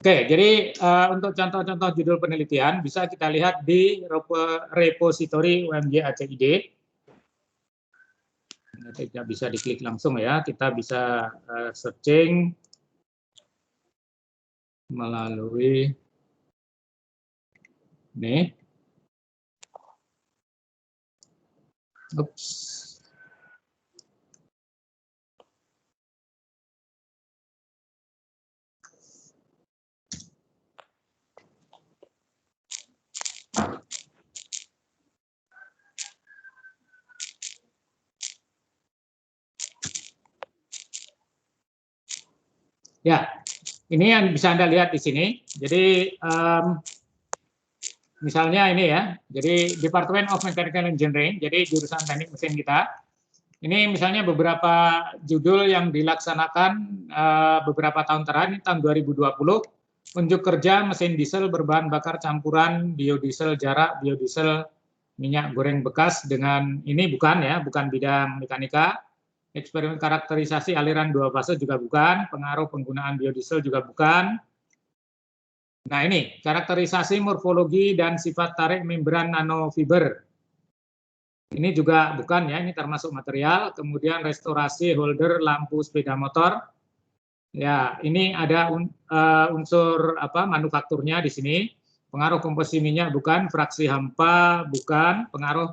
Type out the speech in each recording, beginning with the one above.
Oke, jadi untuk contoh-contoh judul penelitian bisa kita lihat di repositori UMJ ACID. Tidak bisa diklik langsung ya, kita bisa searching melalui ini. Oops. Ya, ini yang bisa Anda lihat di sini. Jadi misalnya ini ya, jadi Department of Mechanical Engineering, jadi jurusan teknik mesin kita. Ini misalnya beberapa judul yang dilaksanakan beberapa tahun terakhir, ini tahun 2020, unjuk kerja mesin diesel berbahan bakar campuran biodiesel jarak, biodiesel minyak goreng bekas dengan ini bukan ya, bukan bidang mekanika. Eksperimen karakterisasi aliran dua fase juga bukan, pengaruh penggunaan biodiesel juga bukan. Nah ini, karakterisasi morfologi dan sifat tarik membran nanofiber. Ini juga bukan ya, ini termasuk material. Kemudian restorasi holder lampu sepeda motor. Ya, ini ada unsur manufakturnya di sini. Pengaruh komposisi minyak bukan, fraksi hampa bukan, pengaruh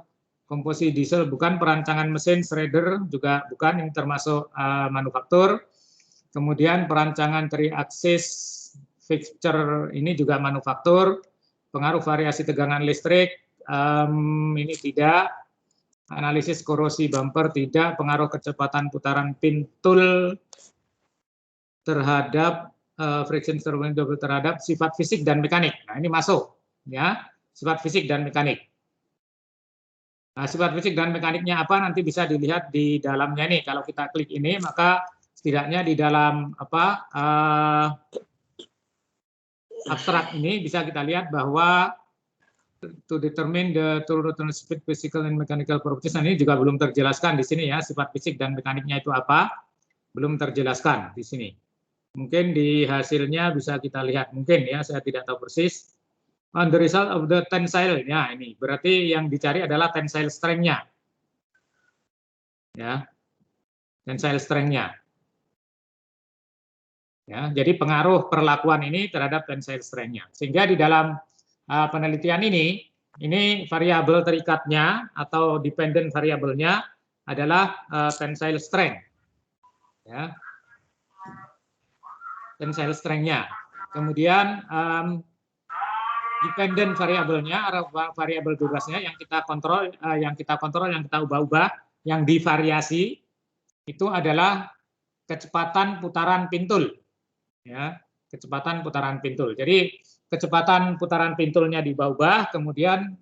komposisi diesel bukan, perancangan mesin shredder juga bukan, ini termasuk manufaktur. Kemudian perancangan triaksis fixture ini juga manufaktur. Pengaruh variasi tegangan listrik ini tidak. Analisis korosi bumper tidak. Pengaruh kecepatan putaran pintul terhadap friction stirring terhadap sifat fisik dan mekanik. Nah ini masuk ya, sifat fisik dan mekanik. Nah, sifat fisik dan mekaniknya apa nanti bisa dilihat di dalamnya nih. Kalau kita klik ini maka setidaknya di dalam abstrak ini bisa kita lihat bahwa to determine the true rotor speed, physical and mechanical properties. Nah, ini juga belum terjelaskan di sini ya, sifat fisik dan mekaniknya itu apa, belum terjelaskan di sini. Mungkin di hasilnya bisa kita lihat, mungkin ya, saya tidak tahu persis. On the result of the tensile, ya ini berarti yang dicari adalah tensile strength-nya, ya, tensile strength-nya. Ya, jadi pengaruh perlakuan ini terhadap tensile strength-nya. Sehingga di dalam penelitian ini variabel terikatnya atau dependent variabelnya adalah tensile strength. Ya. Tensile strength-nya. Kemudian dependent variabelnya, variabel bebasnya yang kita kontrol, yang kita ubah-ubah, yang divariasi itu adalah kecepatan putaran pintul. Ya, kecepatan putaran pintul. Jadi kecepatan putaran pintulnya diubah-ubah, kemudian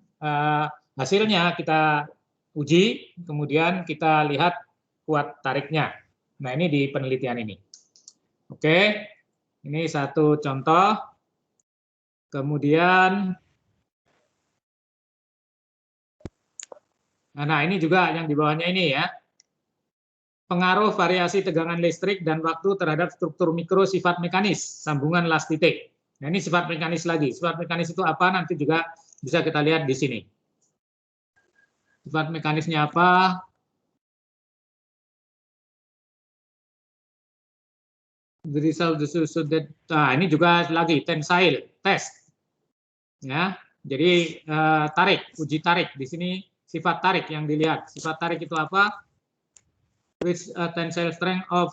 hasilnya kita uji, kemudian kita lihat kuat tariknya. Nah ini di penelitian ini. Oke, ini satu contoh. Kemudian, nah ini juga yang di bawahnya ini ya. Pengaruh variasi tegangan listrik dan waktu terhadap struktur mikro sifat mekanis, sambungan las titik. Nah ini sifat mekanis lagi. Sifat mekanis itu apa? Nanti juga bisa kita lihat di sini. Sifat mekanisnya apa? The result nah ini juga lagi tensile test. Ya, jadi tarik, uji tarik di sini sifat tarik yang dilihat. Sifat tarik itu apa? With tensile strength of,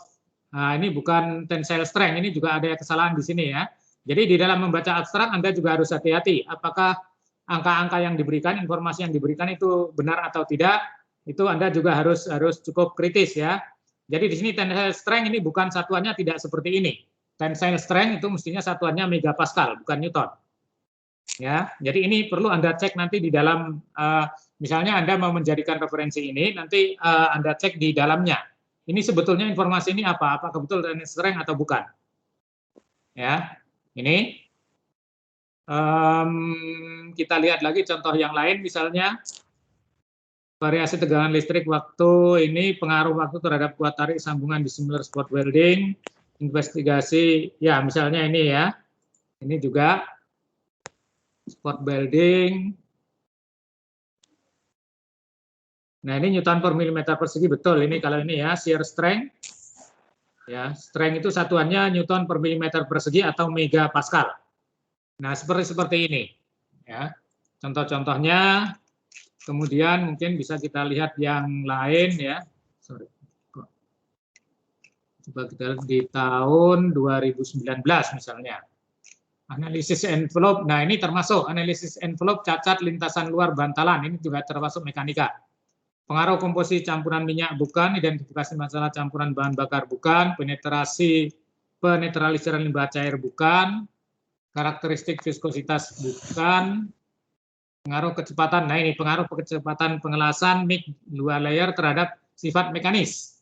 nah ini bukan tensile strength, ini juga ada kesalahan di sini ya. Jadi di dalam membaca abstrak Anda juga harus hati-hati. Apakah angka-angka yang diberikan, informasi yang diberikan itu benar atau tidak? Itu Anda juga harus cukup kritis ya. Jadi di sini tensile strength ini bukan satuannya tidak seperti ini. Tensile strength itu mestinya satuannya megapascal, bukan newton. Ya, jadi ini perlu Anda cek nanti di dalam, misalnya Anda mau menjadikan referensi ini, nanti Anda cek di dalamnya. Ini sebetulnya informasi ini apa? Apakah betul tensile strength atau bukan? Ya, ini kita lihat lagi contoh yang lain, misalnya variasi tegangan listrik waktu ini pengaruh waktu terhadap kuat tarik sambungan dissimilar spot welding, investigasi, ya misalnya ini ya. Ini juga spot welding. Nah, ini Newton per milimeter persegi, betul. Ini kalau ini ya, shear strength. Ya, strength itu satuannya Newton per milimeter persegi atau megapascal. Nah, seperti ini. Ya, contoh-contohnya. Kemudian mungkin bisa kita lihat yang lain ya. Sorry. Coba kita lihat di tahun 2019 misalnya. Analisis envelope, nah ini termasuk analisis envelope cacat lintasan luar bantalan, ini juga termasuk mekanika. Pengaruh komposisi campuran minyak bukan, identifikasi masalah campuran bahan bakar bukan, penetralisiran limbah cair bukan, karakteristik viskositas bukan, pengaruh kecepatan. Nah ini pengaruh kecepatan pengelasan mix dua layer terhadap sifat mekanis.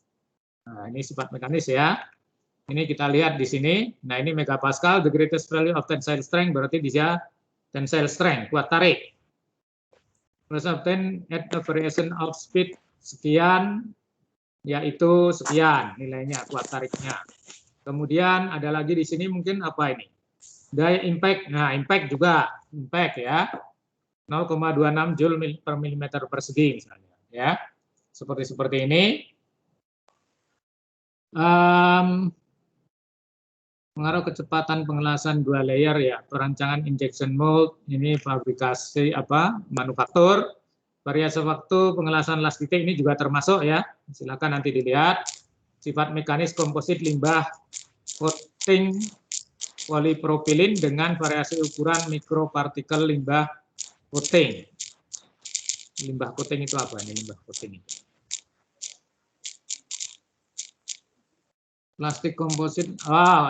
Nah ini sifat mekanis ya. Ini kita lihat di sini. Nah ini megapascal, the greatest value of tensile strength, berarti dia tensile strength, kuat tarik. Plus obtain at a variation of speed sekian, yaitu sekian nilainya, kuat tariknya. Kemudian ada lagi di sini mungkin apa ini? Daya impact, nah impact juga, impact ya. 0,26 joule per milimeter persegi misalnya ya. Seperti ini. Pengaruh kecepatan pengelasan dua layer ya, perancangan injection mold, ini fabrikasi manufaktur, variasi waktu pengelasan las titik ini juga termasuk ya, silakan nanti dilihat. Sifat mekanis komposit limbah coating polipropilin dengan variasi ukuran mikropartikel limbah coating. Limbah coating itu apa ini limbah coating itu? Plastik komposit,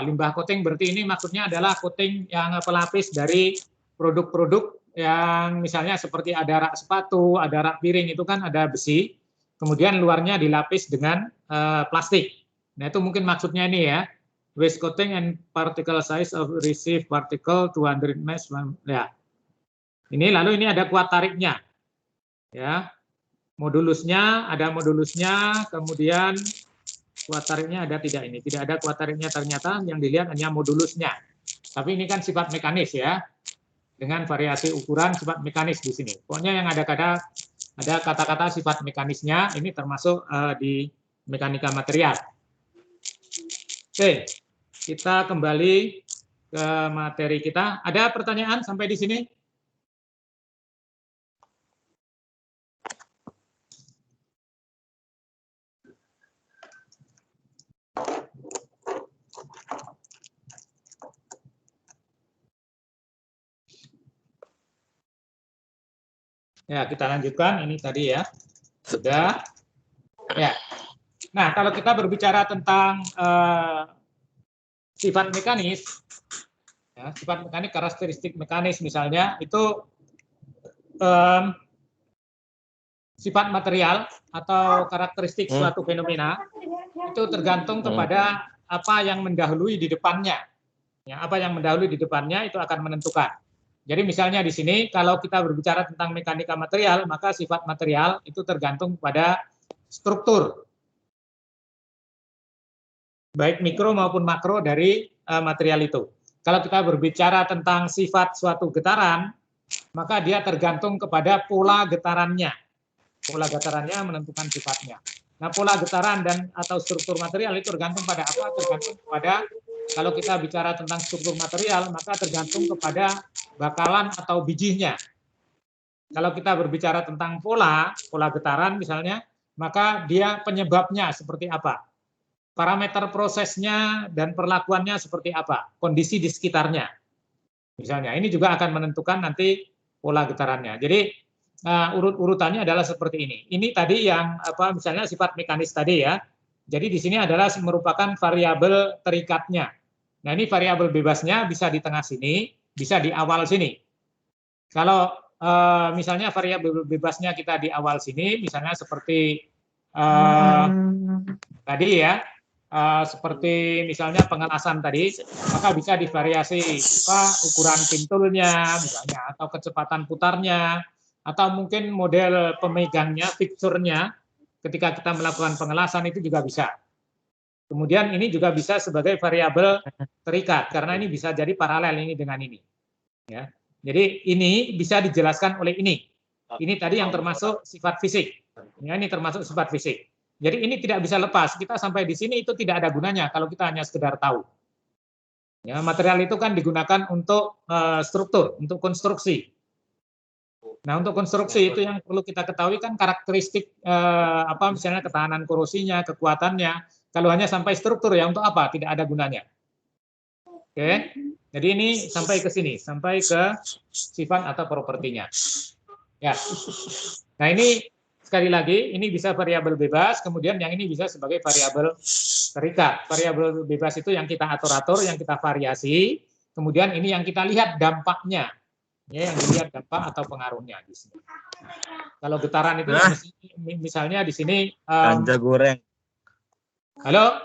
limbah coating berarti ini maksudnya adalah coating yang pelapis dari produk-produk yang misalnya seperti ada rak sepatu, ada rak piring, itu kan ada besi, kemudian luarnya dilapis dengan plastik. Nah itu mungkin maksudnya ini ya, waste coating and particle size of received particle 200 mesh, ya. Ini lalu ini ada kuat tariknya, ya. Modulusnya, ada modulusnya, kemudian kuat tariknya ada tidak ini? Tidak ada kuat tariknya ternyata, yang dilihat hanya modulusnya. Tapi ini kan sifat mekanis ya, dengan variasi ukuran sifat mekanis di sini. Pokoknya yang ada kata-kata sifat mekanisnya, ini termasuk di mekanika material. Oke, kita kembali ke materi kita. Ada pertanyaan sampai di sini? Ya, kita lanjutkan. Ini tadi ya. Sudah. Ya. Nah, kalau kita berbicara tentang sifat mekanis, ya, sifat mekanik, karakteristik mekanis misalnya, itu sifat material atau karakteristik suatu fenomena, itu tergantung kepada apa yang mendahului di depannya. Ya, apa yang mendahului di depannya itu akan menentukan. Jadi misalnya di sini kalau kita berbicara tentang mekanika material, maka sifat material itu tergantung pada struktur, baik mikro maupun makro dari material itu. Kalau kita berbicara tentang sifat suatu getaran, maka dia tergantung kepada pola getarannya. Pola getarannya menentukan sifatnya. Nah, pola getaran dan atau struktur material itu tergantung pada apa? Tergantung kepada, kalau kita bicara tentang struktur material, maka tergantung kepada bakalan atau bijinya. Kalau kita berbicara tentang pola getaran misalnya, maka dia penyebabnya seperti apa? Parameter prosesnya dan perlakuannya seperti apa? Kondisi di sekitarnya. Misalnya, ini juga akan menentukan nanti pola getarannya. Jadi, urut-urutannya adalah seperti ini. Ini tadi yang misalnya sifat mekanis tadi ya. Jadi di sini adalah merupakan variabel terikatnya. Nah, ini variabel bebasnya bisa di tengah sini, bisa di awal sini. Kalau misalnya variabel bebasnya kita di awal sini, misalnya seperti tadi ya, seperti misalnya pengelasan tadi, maka bisa divariasi ukuran pintulnya misalnya, atau kecepatan putarnya, atau mungkin model pemegangnya, fixturnya, ketika kita melakukan pengelasan itu juga bisa. Kemudian ini juga bisa sebagai variabel terikat karena ini bisa jadi paralel ini dengan ini. Ya. Jadi ini bisa dijelaskan oleh ini. Ini tadi yang termasuk sifat fisik. Ya, ini termasuk sifat fisik. Jadi ini tidak bisa lepas. Kita sampai di sini itu tidak ada gunanya kalau kita hanya sekedar tahu. Ya, material itu kan digunakan untuk struktur, untuk konstruksi. Nah, untuk konstruksi itu yang perlu kita ketahui kan karakteristik apa misalnya ketahanan korosinya, kekuatannya. Kalau hanya sampai struktur ya untuk apa? Tidak ada gunanya. Oke. Jadi ini sampai ke sini, sampai ke sifat atau propertinya. Ya. Nah, ini sekali lagi ini bisa variabel bebas, kemudian yang ini bisa sebagai variabel terikat. Variabel bebas itu yang kita atur-atur, yang kita variasi, kemudian ini yang kita lihat dampaknya. Ya, yang dilihat dampak atau pengaruhnya di sini. Kalau getaran itu misalnya di sini ganja goreng. Halo?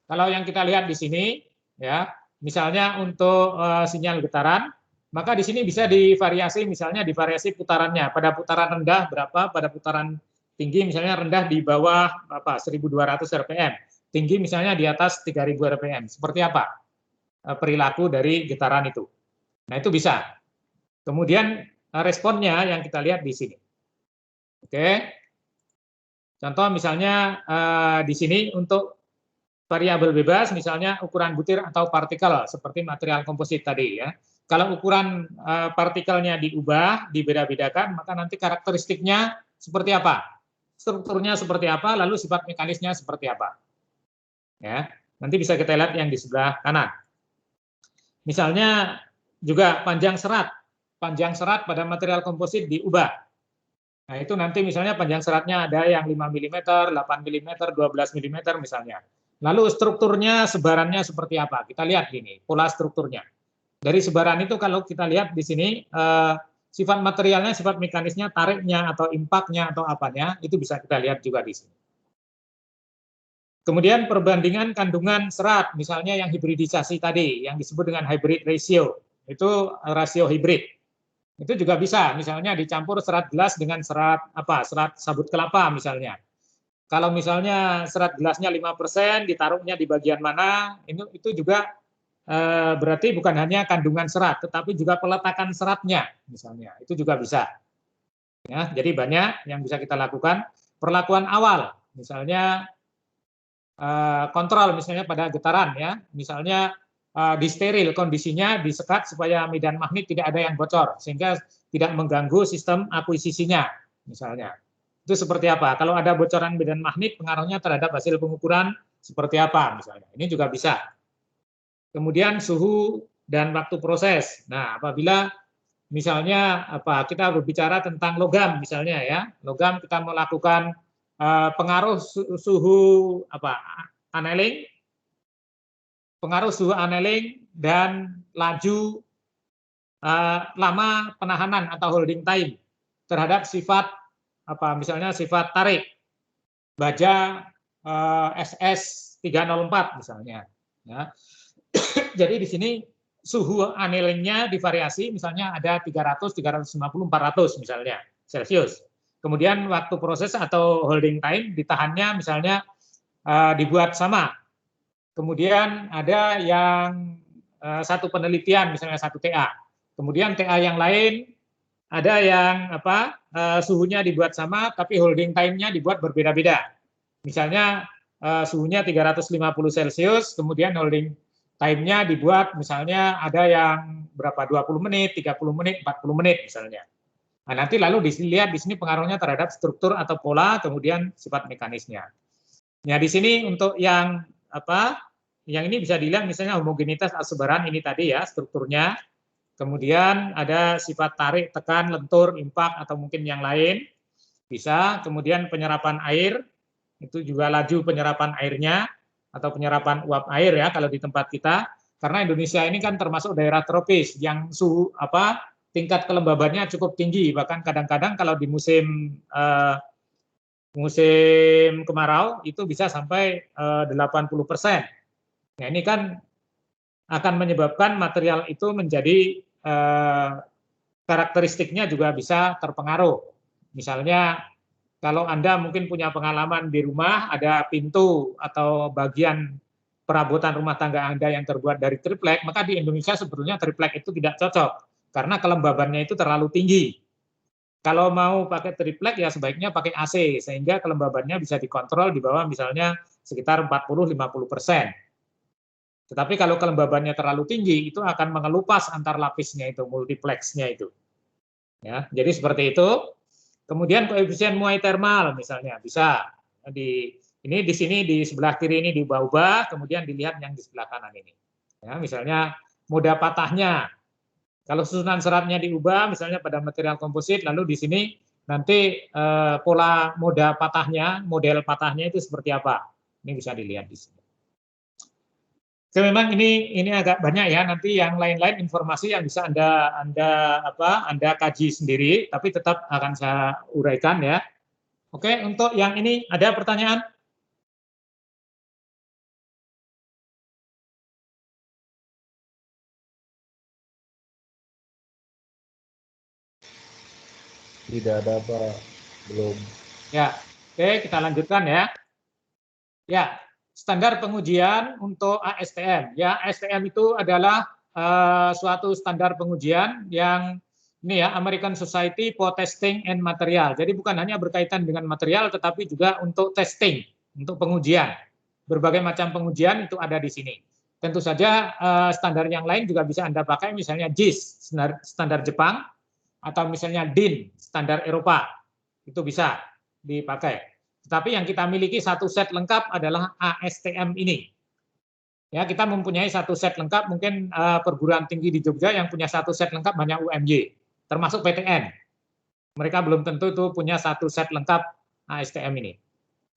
Kalau yang kita lihat di sini ya, misalnya untuk sinyal getaran, maka di sini bisa divariasi misalnya divariasi putarannya. Pada putaran rendah berapa, pada putaran tinggi misalnya rendah di bawah apa 1200 rpm. Tinggi misalnya di atas 3000 rpm. Seperti apa perilaku dari getaran itu? Nah, itu bisa. Kemudian responnya yang kita lihat di sini. Oke. Contoh misalnya di sini untuk variabel bebas misalnya ukuran butir atau partikel seperti material komposit tadi ya. Kalau ukuran partikelnya diubah, dibeda-bedakan, maka nanti karakteristiknya seperti apa? Strukturnya seperti apa, lalu sifat mekanisnya seperti apa. Ya, nanti bisa kita lihat yang di sebelah kanan. Misalnya juga panjang serat pada material komposit diubah. Nah, itu nanti misalnya panjang seratnya ada yang 5 mm, 8 mm, 12 mm misalnya. Lalu strukturnya, sebarannya seperti apa? Kita lihat ini, pola strukturnya. Dari sebaran itu kalau kita lihat di sini, sifat materialnya, sifat mekanisnya, tariknya, atau impaknya, atau apanya, itu bisa kita lihat juga di sini. Kemudian perbandingan kandungan serat, misalnya yang hibridisasi tadi, yang disebut dengan hybrid ratio, itu rasio hibrid. Itu juga bisa, misalnya dicampur serat gelas dengan serat apa? Serat sabut kelapa misalnya. Kalau misalnya serat gelasnya 5%, ditaruhnya di bagian mana, itu juga berarti bukan hanya kandungan serat, tetapi juga peletakan seratnya, misalnya. Itu juga bisa. Ya, jadi banyak yang bisa kita lakukan. Perlakuan awal, misalnya kontrol misalnya pada getaran ya, misalnya disteril kondisinya, disekat supaya medan magnet tidak ada yang bocor sehingga tidak mengganggu sistem akuisisinya misalnya. Itu seperti apa? Kalau ada bocoran medan magnet pengaruhnya terhadap hasil pengukuran seperti apa misalnya. Ini juga bisa. Kemudian suhu dan waktu proses. Nah, apabila misalnya kita berbicara tentang logam misalnya ya, logam kita melakukan pengaruh suhu annealing, pengaruh suhu annealing dan laju lama penahanan atau holding time terhadap sifat misalnya sifat tarik baja SS 304 misalnya ya. Jadi di sini suhu annealingnya divariasi misalnya ada 300, 350, 400 misalnya Celcius. Kemudian waktu proses atau holding time ditahannya misalnya dibuat sama. Kemudian ada yang satu penelitian misalnya 1 TA. Kemudian TA yang lain ada yang suhunya dibuat sama tapi holding time-nya dibuat berbeda-beda. Misalnya suhunya 350 Celcius, kemudian holding time-nya dibuat misalnya ada yang berapa 20 menit, 30 menit, 40 menit misalnya. Nah, nanti lalu dilihat di sini pengaruhnya terhadap struktur atau pola, kemudian sifat mekanisnya. Nah, di sini untuk yang yang ini bisa dilihat misalnya homogenitas sebaran ini tadi ya, strukturnya. Kemudian ada sifat tarik, tekan, lentur, impak atau mungkin yang lain. Bisa. Kemudian penyerapan air, itu juga laju penyerapan airnya atau penyerapan uap air ya kalau di tempat kita. Karena Indonesia ini kan termasuk daerah tropis yang suhu tingkat kelembabannya cukup tinggi, bahkan kadang-kadang kalau di musim kemarau itu bisa sampai 80%. Nah, ini kan akan menyebabkan material itu menjadi karakteristiknya juga bisa terpengaruh. Misalnya Kalau Anda mungkin punya pengalaman di rumah, ada pintu atau bagian perabotan rumah tangga Anda yang terbuat dari triplek, maka di Indonesia sebetulnya triplek itu tidak cocok karena kelembabannya itu terlalu tinggi. Kalau mau pakai triplek ya sebaiknya pakai AC sehingga kelembabannya bisa dikontrol di bawah misalnya sekitar 40-50%. Tetapi kalau kelembabannya terlalu tinggi itu akan mengelupas antar lapisnya itu, multiplexnya itu. Ya, jadi seperti itu. Kemudian koefisien muai termal misalnya bisa di sini di sebelah kiri ini diubah-ubah, kemudian dilihat yang di sebelah kanan ini. Ya, misalnya moda patahnya. Kalau susunan seratnya diubah misalnya pada material komposit, lalu di sini nanti pola moda patahnya, model patahnya itu seperti apa. Ini bisa dilihat di sini. So, memang ini agak banyak ya, nanti yang lain-lain informasi yang bisa Anda kaji sendiri, tapi tetap akan saya uraikan ya. Oke, untuk yang ini ada pertanyaan? Tidak ada, Pak. Belum. Ya, oke kita lanjutkan ya. Ya, standar pengujian untuk ASTM. Ya, ASTM itu adalah suatu standar pengujian yang ini ya, American Society for Testing and Material. Jadi bukan hanya berkaitan dengan material, tetapi juga untuk testing, untuk pengujian. Berbagai macam pengujian itu ada di sini. Tentu saja standar yang lain juga bisa Anda pakai, misalnya JIS, standar Jepang, atau misalnya DIN, standar Eropa. Itu bisa dipakai. Tetapi yang kita miliki satu set lengkap adalah ASTM ini. Ya, kita mempunyai satu set lengkap, mungkin perguruan tinggi di Jogja yang punya satu set lengkap banyak UMY, termasuk PTN. Mereka belum tentu itu punya satu set lengkap ASTM ini.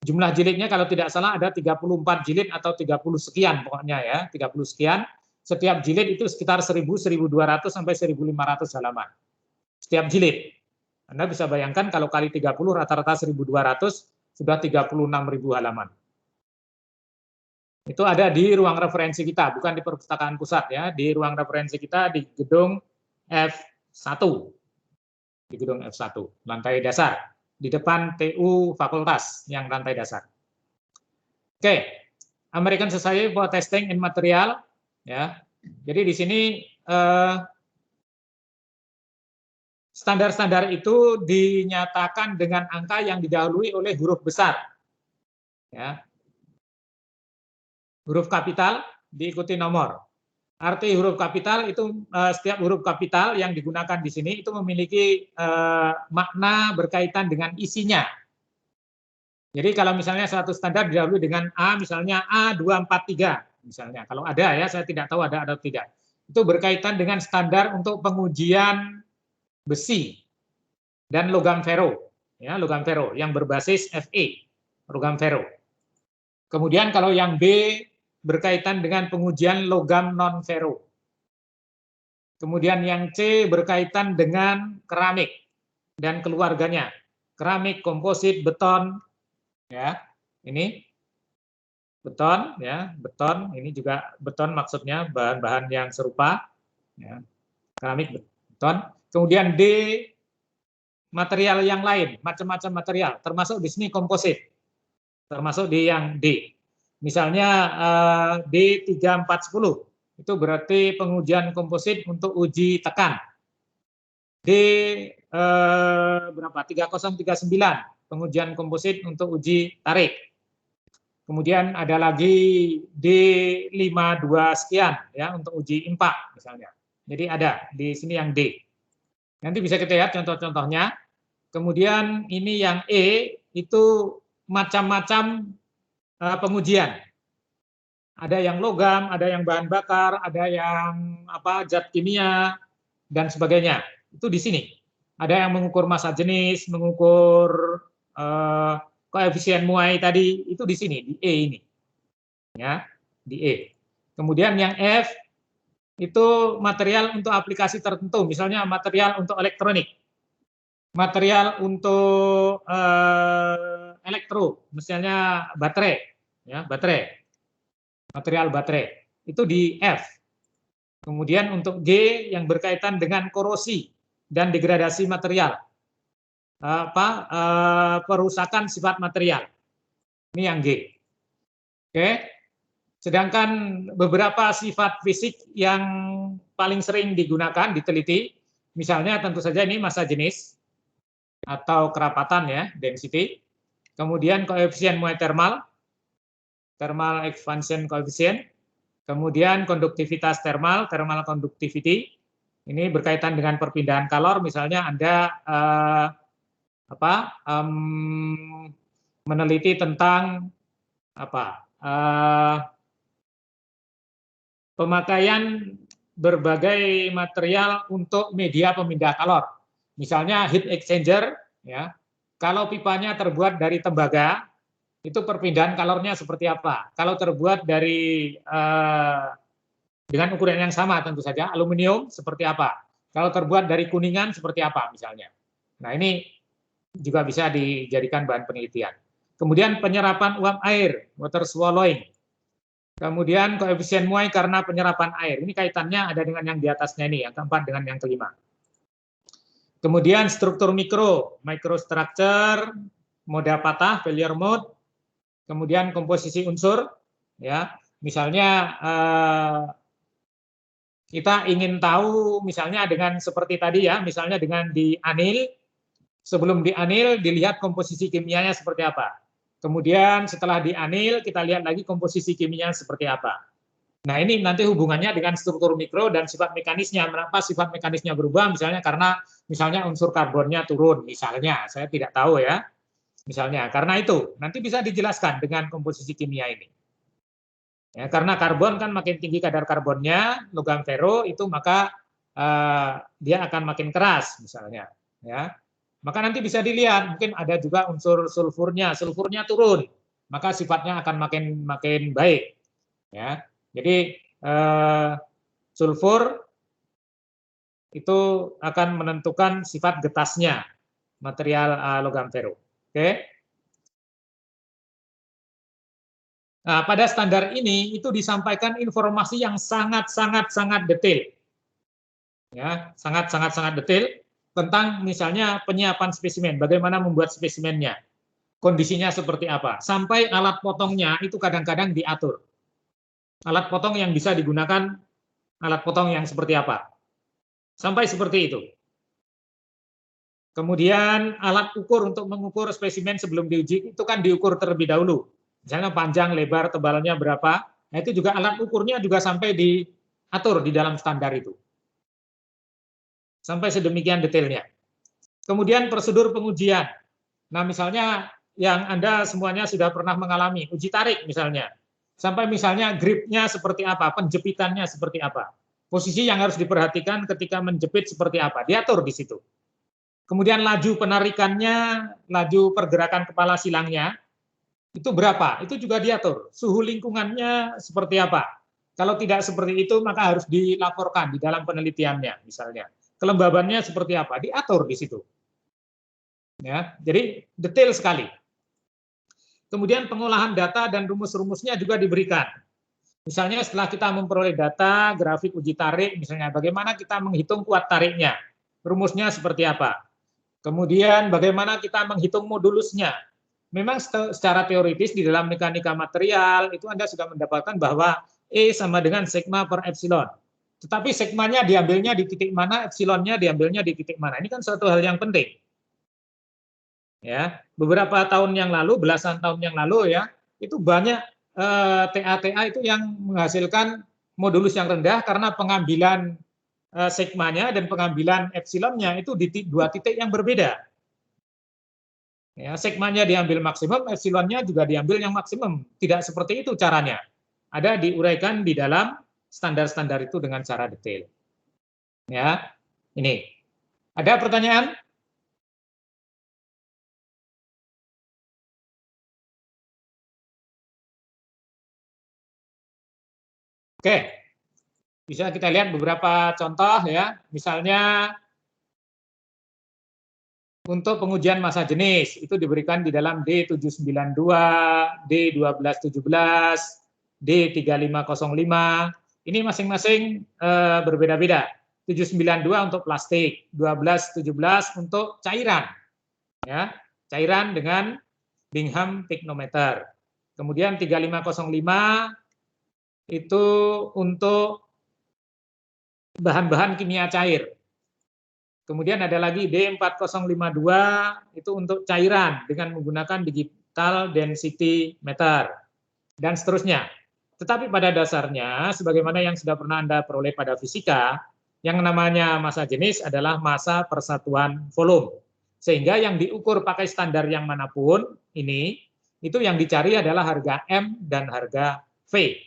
Jumlah jilidnya kalau tidak salah ada 34 jilid atau 30 sekian pokoknya ya, 30 sekian. Setiap jilid itu sekitar 1000, 1200 sampai 1500 halaman. Setiap jilid. Anda bisa bayangkan kalau kali 30 rata-rata 1200 sudah 36.000 halaman. Itu ada di ruang referensi kita, bukan di perpustakaan pusat ya, di ruang referensi kita di gedung F1. Di gedung F1, lantai dasar, di depan TU Fakultas yang lantai dasar. Oke, American Society for Testing and Material ya. Jadi di sini standar-standar itu dinyatakan dengan angka yang didahului oleh huruf besar. Ya. Huruf kapital diikuti nomor. Arti huruf kapital itu setiap huruf kapital yang digunakan di sini itu memiliki makna berkaitan dengan isinya. Jadi kalau misalnya suatu standar didahului dengan A, misalnya A243, misalnya. Kalau ada ya, saya tidak tahu ada atau tidak. Itu berkaitan dengan standar untuk pengujian besi dan logam fero, ya logam fero yang berbasis Fe, logam fero. Kemudian kalau yang B berkaitan dengan pengujian logam non fero. Kemudian yang C berkaitan dengan keramik dan keluarganya, keramik, komposit, beton, ya ini beton, ya beton, ini juga beton maksudnya bahan-bahan yang serupa, ya. Keramik, beton. Kemudian D material yang lain, macam-macam material, termasuk di sini komposit, termasuk di yang D. Misalnya D3410, itu berarti pengujian komposit untuk uji tekan. D berapa? 3039, pengujian komposit untuk uji tarik. Kemudian ada lagi D52 sekian ya untuk uji impak misalnya. Jadi ada di sini yang D. Nanti bisa kita lihat contoh-contohnya. Kemudian ini yang E itu macam-macam pengujian. Ada yang logam, ada yang bahan bakar, ada yang zat kimia dan sebagainya. Itu di sini. Ada yang mengukur massa jenis, mengukur koefisien muai tadi, itu di sini di E ini. Ya, di E. Kemudian yang F itu material untuk aplikasi tertentu, misalnya material untuk elektronik, material untuk elektro, misalnya baterai, ya baterai, material baterai itu di F. Kemudian untuk G yang berkaitan dengan korosi dan degradasi material, perusakan sifat material. Ini yang G. Oke. Sedangkan beberapa sifat fisik yang paling sering digunakan, diteliti, misalnya tentu saja ini massa jenis atau kerapatan ya, density. Kemudian koefisien muai thermal, thermal expansion coefficient. Kemudian konduktivitas thermal, thermal conductivity. Ini berkaitan dengan perpindahan kalor, misalnya Anda meneliti tentang pemakaian berbagai material untuk media pemindah kalor. Misalnya heat exchanger, ya. Kalau pipanya terbuat dari tembaga, itu perpindahan kalornya seperti apa? Kalau terbuat dari dengan ukuran yang sama tentu saja, aluminium seperti apa? Kalau terbuat dari kuningan seperti apa misalnya? Nah, ini juga bisa dijadikan bahan penelitian. Kemudian penyerapan uap air, water swallowing. Kemudian koefisien muai karena penyerapan air. Ini kaitannya ada dengan yang di atasnya ini, yang keempat dengan yang kelima. Kemudian struktur mikro, microstructure, moda patah, failure mode. Kemudian komposisi unsur, ya. Misalnya kita ingin tahu misalnya dengan seperti tadi ya, misalnya dengan di anil, sebelum di anil dilihat komposisi kimianya seperti apa. Kemudian setelah di anil kita lihat lagi komposisi kimianya seperti apa. Nah, ini nanti hubungannya dengan struktur mikro dan sifat mekanisnya. Kenapa sifat mekanisnya berubah? Misalnya karena misalnya unsur karbonnya turun, misalnya. Saya tidak tahu ya. Misalnya, karena itu nanti bisa dijelaskan dengan komposisi kimia ini. Ya, karena karbon kan makin tinggi kadar karbonnya, logam fero itu maka dia akan makin keras misalnya. Ya, maka nanti bisa dilihat mungkin ada juga unsur sulfurnya turun, maka sifatnya akan makin baik. Ya, jadi sulfur itu akan menentukan sifat getasnya material logam fero. Oke. Nah, pada standar ini itu disampaikan informasi yang sangat detail. Ya, sangat detail tentang misalnya penyiapan spesimen, bagaimana membuat spesimennya, kondisinya seperti apa, sampai alat potongnya itu kadang-kadang diatur. Alat potong yang bisa digunakan, alat potong yang seperti apa, sampai seperti itu. Kemudian alat ukur untuk mengukur spesimen sebelum diuji itu kan diukur terlebih dahulu. Misalnya panjang, lebar, tebalnya berapa. Nah, itu juga alat ukurnya juga sampai diatur di dalam standar itu. Sampai sedemikian detailnya. Kemudian prosedur pengujian. Nah, misalnya yang Anda semuanya sudah pernah mengalami, uji tarik misalnya. Sampai misalnya gripnya seperti apa, penjepitannya seperti apa. Posisi yang harus diperhatikan ketika menjepit seperti apa, diatur di situ. Kemudian laju penarikannya, laju pergerakan kepala silangnya, itu berapa? Itu juga diatur. Suhu lingkungannya seperti apa? Kalau tidak seperti itu, maka harus dilaporkan di dalam penelitiannya, misalnya. Kelembabannya seperti apa? Diatur di situ. Ya, jadi detail sekali. Kemudian pengolahan data dan rumus-rumusnya juga diberikan. Misalnya setelah kita memperoleh data, grafik uji tarik, misalnya bagaimana kita menghitung kuat tariknya, rumusnya seperti apa. Kemudian bagaimana kita menghitung modulusnya. Memang secara teoritis di dalam mekanika material itu Anda sudah mendapatkan bahwa E sama dengan sigma per epsilon. Tetapi sigmanya diambilnya di titik mana, epsilonnya diambilnya di titik mana. Ini kan suatu hal yang penting. Ya, beberapa tahun yang lalu, belasan tahun yang lalu ya, itu banyak TA-TA itu yang menghasilkan modulus yang rendah karena pengambilan sigmanya dan pengambilan epsilonnya itu di dua titik yang berbeda. Ya, sigmanya diambil maksimum, epsilonnya juga diambil yang maksimum. Tidak seperti itu caranya. Ada diuraikan di dalam standar-standar itu dengan cara detail. Ya, ini. Ada pertanyaan? Oke. Bisa kita lihat beberapa contoh ya. Misalnya untuk pengujian massa jenis itu diberikan di dalam D792, D1217, D3505. Ini masing-masing berbeda-beda. 792 untuk plastik, 1217 untuk cairan. Ya, cairan dengan Bingham Pygnometer. Kemudian 3505 itu untuk bahan-bahan kimia cair. Kemudian ada lagi D4052 itu untuk cairan dengan menggunakan digital density meter dan seterusnya. Tetapi pada dasarnya, sebagaimana yang sudah pernah Anda peroleh pada fisika, yang namanya massa jenis adalah massa persatuan volume. Sehingga yang diukur pakai standar yang manapun ini, itu yang dicari adalah harga M dan harga V.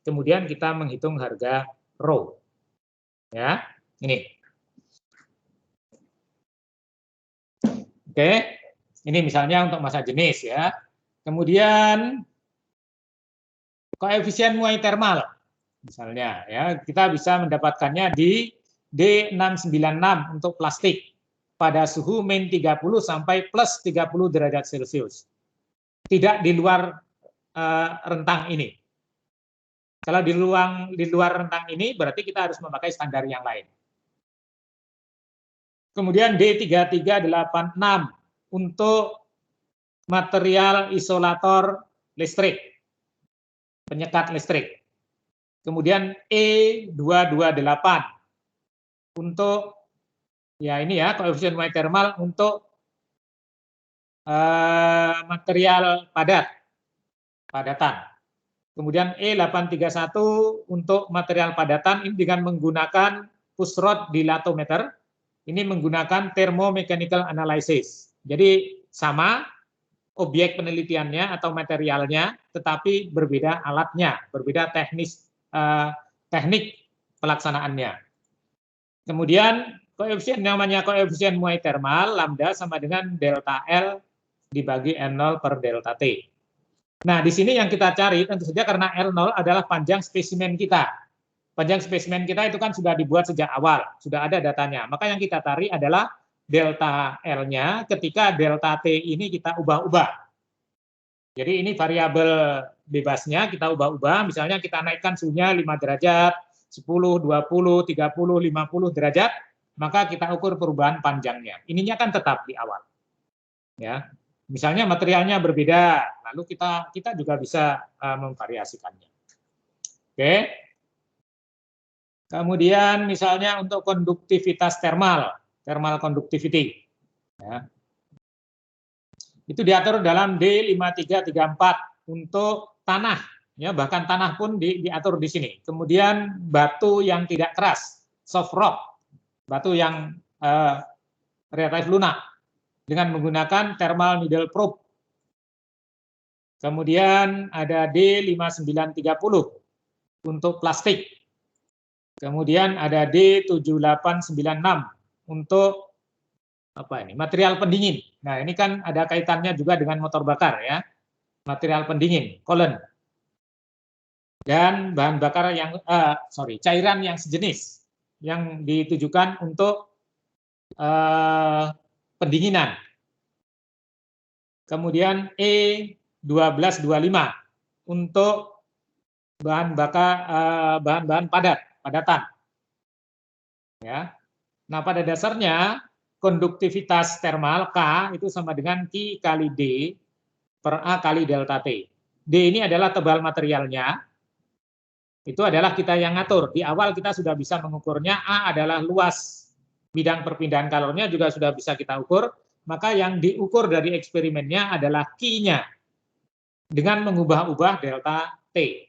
Kemudian kita menghitung harga rho. Ya, ini. Oke, ini misalnya untuk massa jenis ya. Kemudian koefisien muai termal, misalnya ya, kita bisa mendapatkannya di D696 untuk plastik pada suhu min 30 sampai plus 30 derajat Celcius. Tidak di luar rentang ini. Kalau di luar rentang ini berarti kita harus memakai standar yang lain. Kemudian D3386 untuk material isolator listrik, penyekat listrik. Kemudian E228 untuk ya ini ya koefisien muai termal untuk material padatan. Kemudian E831 untuk material padatan ini dengan menggunakan pusrod dilatometer. Ini menggunakan thermomechanical analysis. Jadi sama objek penelitiannya atau materialnya, tetapi berbeda alatnya, berbeda teknik pelaksanaannya. Kemudian koefisien namanya koefisien muai termal, lambda sama dengan delta L dibagi N0 per delta T. Nah, di sini yang kita cari tentu saja karena L0 adalah panjang spesimen kita. Panjang spesimen kita itu kan sudah dibuat sejak awal, sudah ada datanya. Maka yang kita cari adalah delta L-nya ketika delta T ini kita ubah-ubah. Jadi ini variabel bebasnya kita ubah-ubah, misalnya kita naikkan suhunya 5 derajat, 10, 20, 30, 50 derajat, maka kita ukur perubahan panjangnya. Ininya kan tetap di awal. Ya. Misalnya materialnya berbeda, lalu kita juga bisa memvariasikannya. Oke. Kemudian misalnya untuk konduktivitas thermal conductivity. Ya. Itu diatur dalam D5334 untuk tanah, ya bahkan tanah pun diatur di sini. Kemudian batu yang tidak keras, soft rock, batu yang relatif lunak dengan menggunakan thermal needle probe. Kemudian ada D5930 untuk plastik. Kemudian ada D7896 untuk apa ini? Material pendingin. Nah, ini kan ada kaitannya juga dengan motor bakar ya. Material pendingin, coolant. Dan bahan bakar yang cairan yang sejenis yang ditujukan untuk pendinginan. Kemudian E1225 untuk bahan-bahan padatan. Ya. Nah, pada dasarnya konduktivitas thermal K itu sama dengan Q kali D per A kali delta T. D ini adalah tebal materialnya. Itu adalah kita yang ngatur. Di awal kita sudah bisa mengukurnya. A adalah luas bidang perpindahan kalornya juga sudah bisa kita ukur. Maka yang diukur dari eksperimennya adalah Q-nya dengan mengubah-ubah delta T.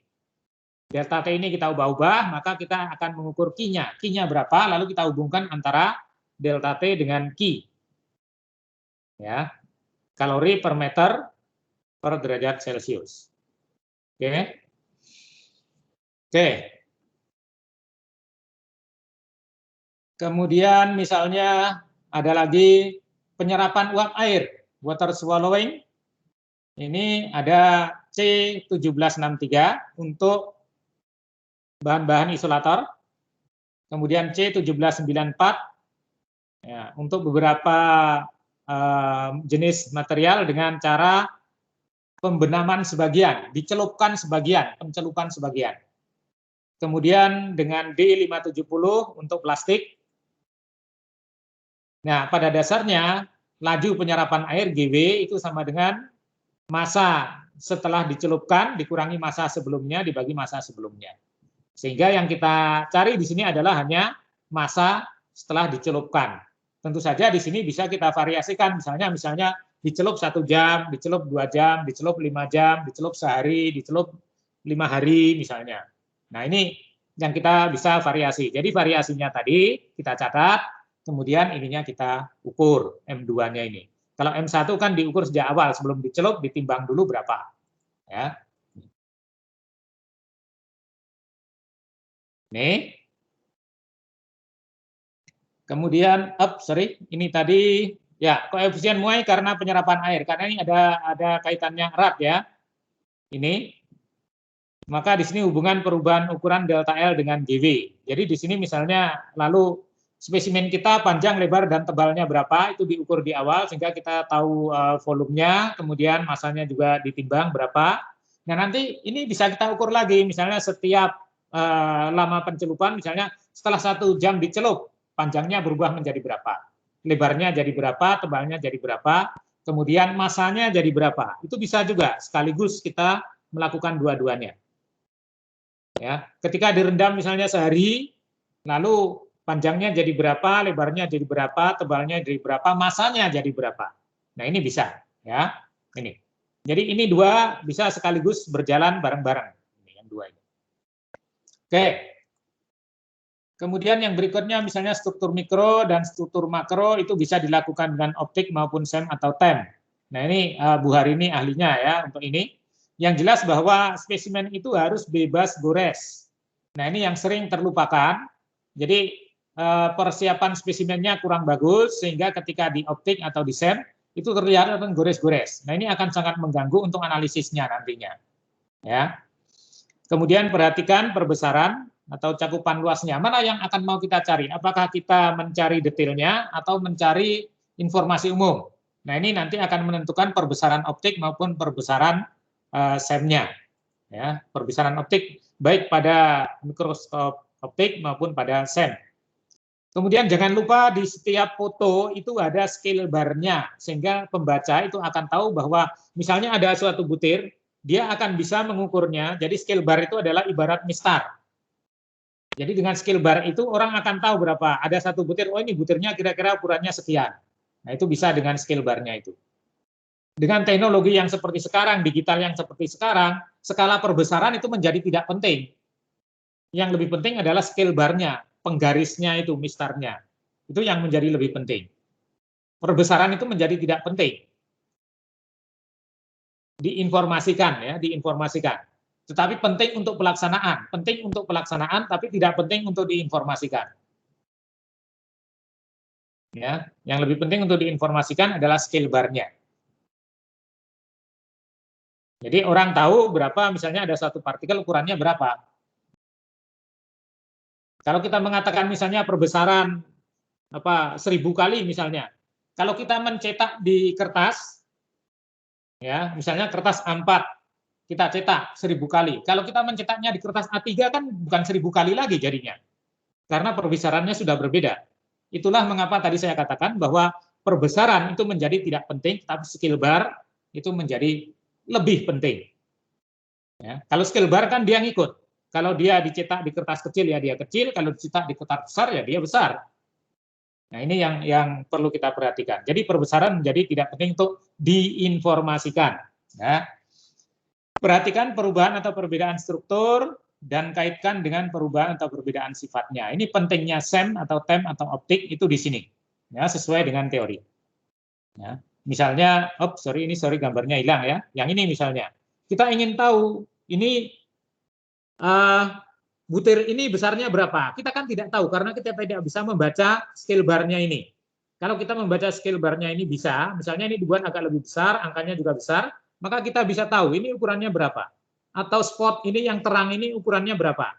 Delta T ini kita ubah-ubah, maka kita akan mengukur Q-nya. Q-nya berapa, lalu kita hubungkan antara delta T dengan Q. Ya. Kalori per meter per derajat Celcius. Oke. Oke. Kemudian misalnya ada lagi penyerapan uap air, water swallowing. Ini ada C1763 untuk bahan-bahan isolator, kemudian C1794 ya, untuk beberapa jenis material dengan cara pembenaman sebagian, dicelupkan sebagian, pencelupan sebagian. Kemudian dengan D570 untuk plastik. Nah, pada dasarnya laju penyerapan air GW itu sama dengan massa setelah dicelupkan dikurangi massa sebelumnya dibagi massa sebelumnya. Sehingga yang kita cari di sini adalah hanya massa setelah dicelupkan. Tentu saja di sini bisa kita variasikan, misalnya dicelup 1 jam, dicelup 2 jam, dicelup 5 jam, dicelup sehari, dicelup 5 hari misalnya. Nah ini yang kita bisa variasi. Jadi variasinya tadi kita catat, kemudian ininya kita ukur M2-nya ini. Kalau M1 kan diukur sejak awal, sebelum dicelup ditimbang dulu berapa. Ya. Nih. Kemudian, ini tadi ya koefisien muai karena penyerapan air, karena ini ada kaitannya erat ya. Ini, maka di sini hubungan perubahan ukuran delta L dengan GW. Jadi di sini misalnya lalu spesimen kita panjang, lebar, dan tebalnya berapa, itu diukur di awal sehingga kita tahu volumenya, kemudian masanya juga ditimbang berapa. Nah nanti ini bisa kita ukur lagi, misalnya setiap lama pencelupan, misalnya setelah 1 jam dicelup, panjangnya berubah menjadi berapa, lebarnya jadi berapa, tebalnya jadi berapa, kemudian masanya jadi berapa. Itu bisa juga sekaligus kita melakukan dua-duanya. Ya, ketika direndam misalnya sehari, lalu panjangnya jadi berapa, lebarnya jadi berapa, tebalnya jadi berapa, masanya jadi berapa. Nah ini bisa, ya. Ini. Jadi ini dua bisa sekaligus berjalan bareng-bareng. Ini yang dua ini. Oke. Kemudian yang berikutnya misalnya struktur mikro dan struktur makro itu bisa dilakukan dengan optik maupun SEM atau TEM. Nah ini Bu Harini ahlinya ya untuk ini. Yang jelas bahwa spesimen itu harus bebas gores. Nah ini yang sering terlupakan. Jadi persiapan spesimennya kurang bagus sehingga ketika di optik atau di SEM itu terlihat gores-gores. Nah ini akan sangat mengganggu untuk analisisnya nantinya. Ya. Kemudian perhatikan perbesaran atau cakupan luasnya. Mana yang akan mau kita cari? Apakah kita mencari detailnya atau mencari informasi umum? Nah ini nanti akan menentukan perbesaran optik maupun perbesaran SEM-nya. Ya, perbesaran optik baik pada mikroskop optik maupun pada SEM. Kemudian jangan lupa di setiap foto itu ada scale bar-nya, sehingga pembaca itu akan tahu bahwa misalnya ada suatu butir, dia akan bisa mengukurnya. Jadi scale bar itu adalah ibarat mistar. Jadi dengan scale bar itu orang akan tahu berapa. Ada satu butir, oh ini butirnya kira-kira ukurannya sekian. Nah itu bisa dengan scale bar-nya itu. Dengan teknologi yang seperti sekarang, digital yang seperti sekarang, skala perbesaran itu menjadi tidak penting. Yang lebih penting adalah scale bar-nya, penggarisnya itu, mistarnya. Itu yang menjadi lebih penting. Perbesaran itu menjadi tidak penting. Diinformasikan ya, diinformasikan. Tetapi penting untuk pelaksanaan, tapi tidak penting untuk diinformasikan. Ya, yang lebih penting untuk diinformasikan adalah scale bar-nya. Jadi orang tahu berapa, misalnya ada satu partikel ukurannya berapa. Kalau kita mengatakan misalnya perbesaran 1000 kali misalnya, kalau kita mencetak di kertas, ya misalnya kertas A4, kita cetak 1000 kali. Kalau kita mencetaknya di kertas A3 kan bukan 1000 kali lagi jadinya, karena perbesarannya sudah berbeda. Itulah mengapa tadi saya katakan bahwa perbesaran itu menjadi tidak penting, tapi scale bar itu menjadi lebih penting. Ya, kalau scale bar kan dia ngikut. Kalau dia dicetak di kertas kecil ya dia kecil, kalau dicetak di kertas besar ya dia besar. Nah ini yang perlu kita perhatikan. Jadi perbesaran menjadi tidak penting untuk diinformasikan. Ya. Perhatikan perubahan atau perbedaan struktur dan kaitkan dengan perubahan atau perbedaan sifatnya. Ini pentingnya SEM atau TEM atau optik itu di sini, ya sesuai dengan teori. Ya. Misalnya, sorry gambarnya hilang ya. Yang ini misalnya, kita ingin tahu ini butir ini besarnya berapa? Kita kan tidak tahu karena kita tidak bisa membaca scale bar-nya ini. Kalau kita membaca scale bar-nya ini bisa, misalnya ini dibuat agak lebih besar, angkanya juga besar, maka kita bisa tahu ini ukurannya berapa. Atau spot ini yang terang ini ukurannya berapa.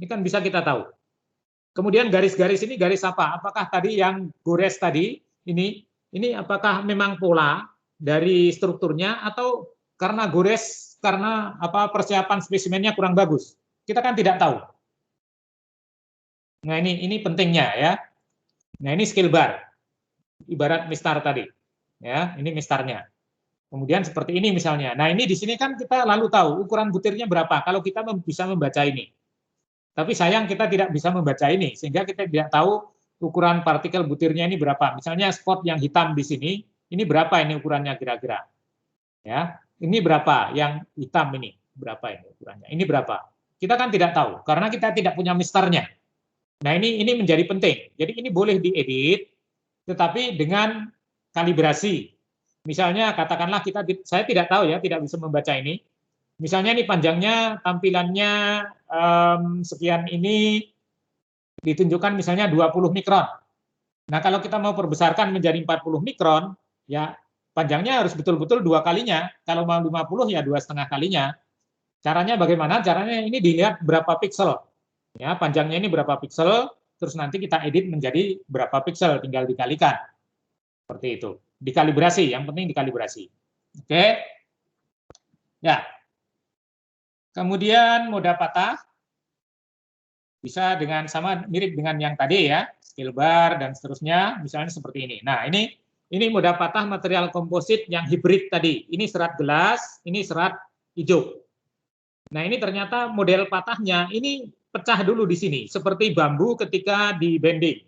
Ini kan bisa kita tahu. Kemudian garis-garis ini garis apa? Apakah tadi yang gores tadi, ini apakah memang pola dari strukturnya atau karena gores, karena persiapan spesimennya kurang bagus. Kita kan tidak tahu. Nah ini pentingnya ya. Nah ini scale bar, ibarat mistar tadi. Ya, ini mistarnya. Kemudian seperti ini misalnya. Nah, ini di sini kan kita lalu tahu ukuran butirnya berapa kalau kita bisa membaca ini. Tapi sayang kita tidak bisa membaca ini, sehingga kita tidak tahu ukuran partikel butirnya ini berapa. Misalnya spot yang hitam di sini, ini berapa ini ukurannya kira-kira? Ya, ini berapa yang hitam ini? Berapa ini ukurannya? Ini berapa? Kita kan tidak tahu karena kita tidak punya mistarnya. Nah, ini menjadi penting. Jadi ini boleh diedit, tetapi dengan kalibrasi. Misalnya katakanlah saya tidak tahu ya, tidak bisa membaca ini. Misalnya ini panjangnya tampilannya sekian ini ditunjukkan misalnya 20 mikron. Nah, kalau kita mau perbesarkan menjadi 40 mikron, ya panjangnya harus betul-betul 2 kalinya. Kalau mau 50 ya 2,5 kalinya. Caranya bagaimana? Caranya ini dilihat berapa piksel. Ya, panjangnya ini berapa piksel, terus nanti kita edit menjadi berapa piksel, tinggal dikalikan. Seperti itu. Dikalibrasi, yang penting dikalibrasi. Oke. Ya. Kemudian moda patah bisa dengan sama mirip dengan yang tadi ya, skill bar dan seterusnya, misalnya seperti ini. Nah, ini moda patah material komposit yang hibrid tadi. Ini serat gelas, ini serat hijau. Nah, ini ternyata model patahnya ini pecah dulu di sini, seperti bambu ketika di bending.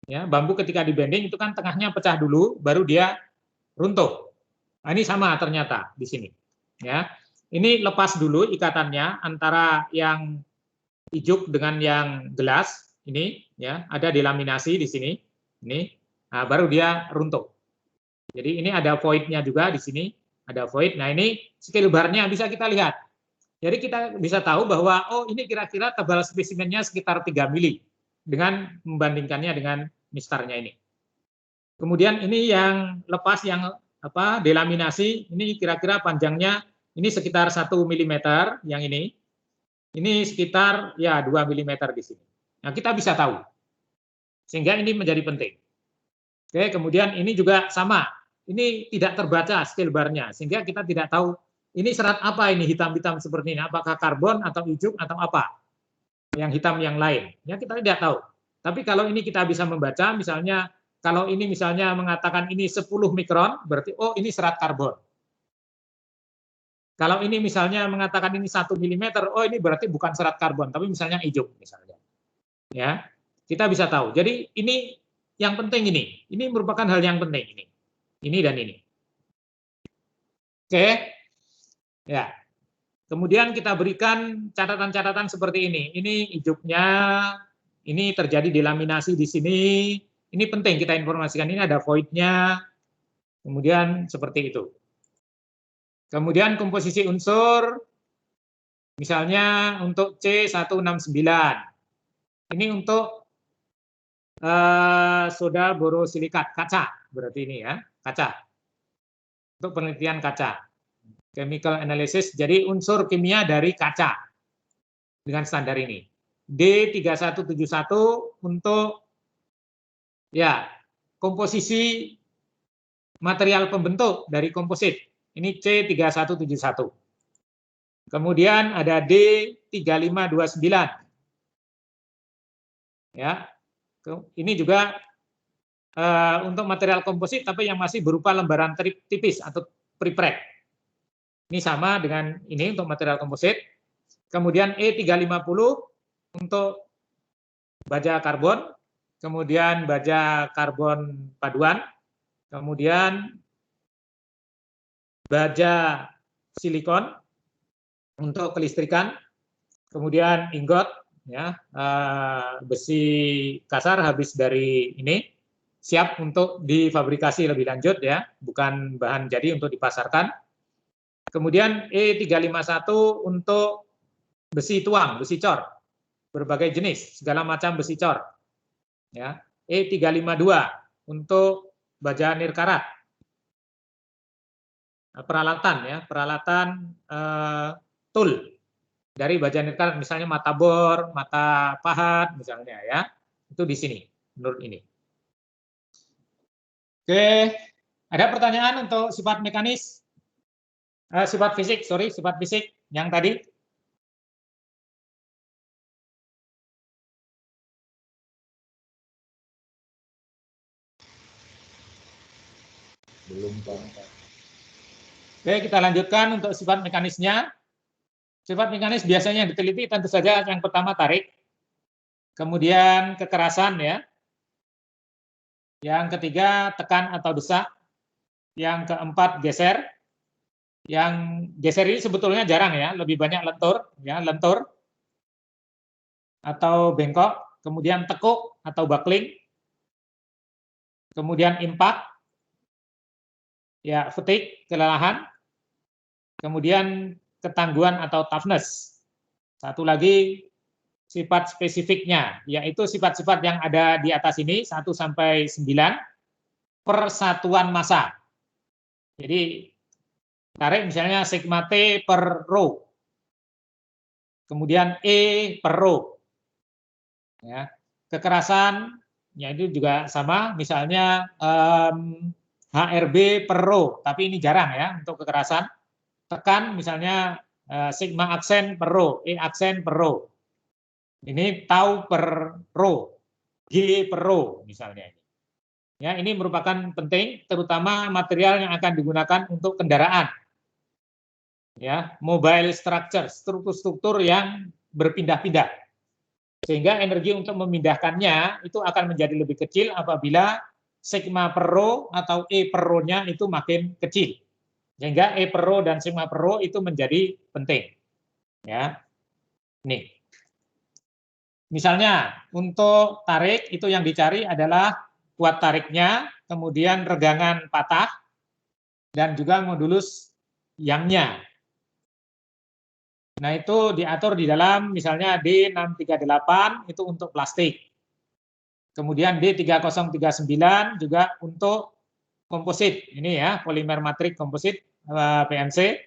Ya, bambu ketika di bending itu kan tengahnya pecah dulu, baru dia runtuh. Nah, ini sama ternyata di sini. Ya, ini lepas dulu ikatannya antara yang hijau dengan yang gelas. Ini ya, ada delaminasi di sini. Ini, nah, baru dia runtuh. Jadi ini ada void-nya juga di sini, ada void. Nah, ini scale bar-nya bisa kita lihat. Jadi kita bisa tahu bahwa oh ini kira-kira tebal spesimennya sekitar 3 mili dengan membandingkannya dengan mistarnya ini. Kemudian ini yang lepas yang delaminasi, ini kira-kira panjangnya ini sekitar 1 mm yang ini. Ini sekitar ya 2 mm di sini. Nah, kita bisa tahu. Sehingga ini menjadi penting. Oke, kemudian ini juga sama. Ini tidak terbaca scale bar-nya sehingga kita tidak tahu ini serat apa ini hitam-hitam seperti ini, apakah karbon atau ijuk atau apa, yang hitam yang lain. Ya kita tidak tahu. Tapi kalau ini kita bisa membaca, misalnya kalau ini misalnya mengatakan ini 10 mikron, berarti oh ini serat karbon. Kalau ini misalnya mengatakan ini 1 mm, oh ini berarti bukan serat karbon, tapi misalnya ijuk misalnya. Ya, kita bisa tahu. Jadi ini yang penting ini merupakan hal yang penting ini dan ini. Oke, ya. Kemudian kita berikan catatan-catatan seperti ini. Ini hijuknya, ini terjadi delaminasi di sini. Ini penting kita informasikan. Ini ada void-nya. Kemudian seperti itu. Kemudian komposisi unsur, misalnya untuk C169. Ini untuk soda borosilikat, kaca. Berarti ini ya, kaca. Untuk penelitian kaca. Chemical analysis, jadi unsur kimia dari kaca dengan standar ini. D3171 untuk ya komposisi material pembentuk dari komposit. Ini C3171. Kemudian ada D3529. Ya. Ini juga untuk material komposit tapi yang masih berupa lembaran tipis atau prepreg. Ini sama dengan ini untuk material komposit. Kemudian E350 untuk baja karbon, kemudian baja karbon paduan, kemudian baja silikon untuk kelistrikan, kemudian ingot, ya, besi kasar habis dari ini siap untuk difabrikasi lebih lanjut ya, bukan bahan jadi untuk dipasarkan. Kemudian E351 untuk besi tuang, besi cor, berbagai jenis, segala macam besi cor. Ya, E352 untuk baja nirkarat. Peralatan ya, peralatan tool dari baja nirkarat, misalnya mata bor, mata pahat misalnya ya. Itu di sini menurut ini. Oke, ada pertanyaan untuk sifat mekanis? Sifat fisik, sifat fisik yang tadi. Belum, Pak. Oke, kita lanjutkan untuk sifat mekanisnya. Sifat mekanis biasanya yang diteliti tentu saja yang pertama tarik, kemudian kekerasan ya. Yang ketiga tekan atau desak. Yang keempat geser. Yang geser ini sebetulnya jarang ya, lebih banyak lentur ya, lentur atau bengkok, kemudian tekuk atau buckling. Kemudian impact ya, fatigue, kelelahan. Kemudian ketangguhan atau toughness. Satu lagi sifat spesifiknya, yaitu sifat-sifat yang ada di atas ini 1 sampai 9 persatuan massa. Jadi tarik misalnya sigma T per rho. Kemudian E per rho. Ya. Kekerasan ya itu juga sama, misalnya HRB per rho, tapi ini jarang ya untuk kekerasan. Tekan misalnya sigma aksen per rho, E aksen per rho. Ini tau per rho, G per rho misalnya. Ya, ini merupakan penting, terutama material yang akan digunakan untuk kendaraan. Ya, mobile structure, struktur-struktur yang berpindah-pindah. Sehingga energi untuk memindahkannya itu akan menjadi lebih kecil apabila sigma per rho atau E per rho-nya itu makin kecil. Sehingga E per rho dan sigma per rho itu menjadi penting. Ya. Nih. Misalnya untuk tarik itu yang dicari adalah kuat tariknya, kemudian regangan patah, dan juga modulus yangnya. Nah itu diatur di dalam misalnya D638 itu untuk plastik. Kemudian D3039 juga untuk komposit, ini ya polimer matrik komposit PMC.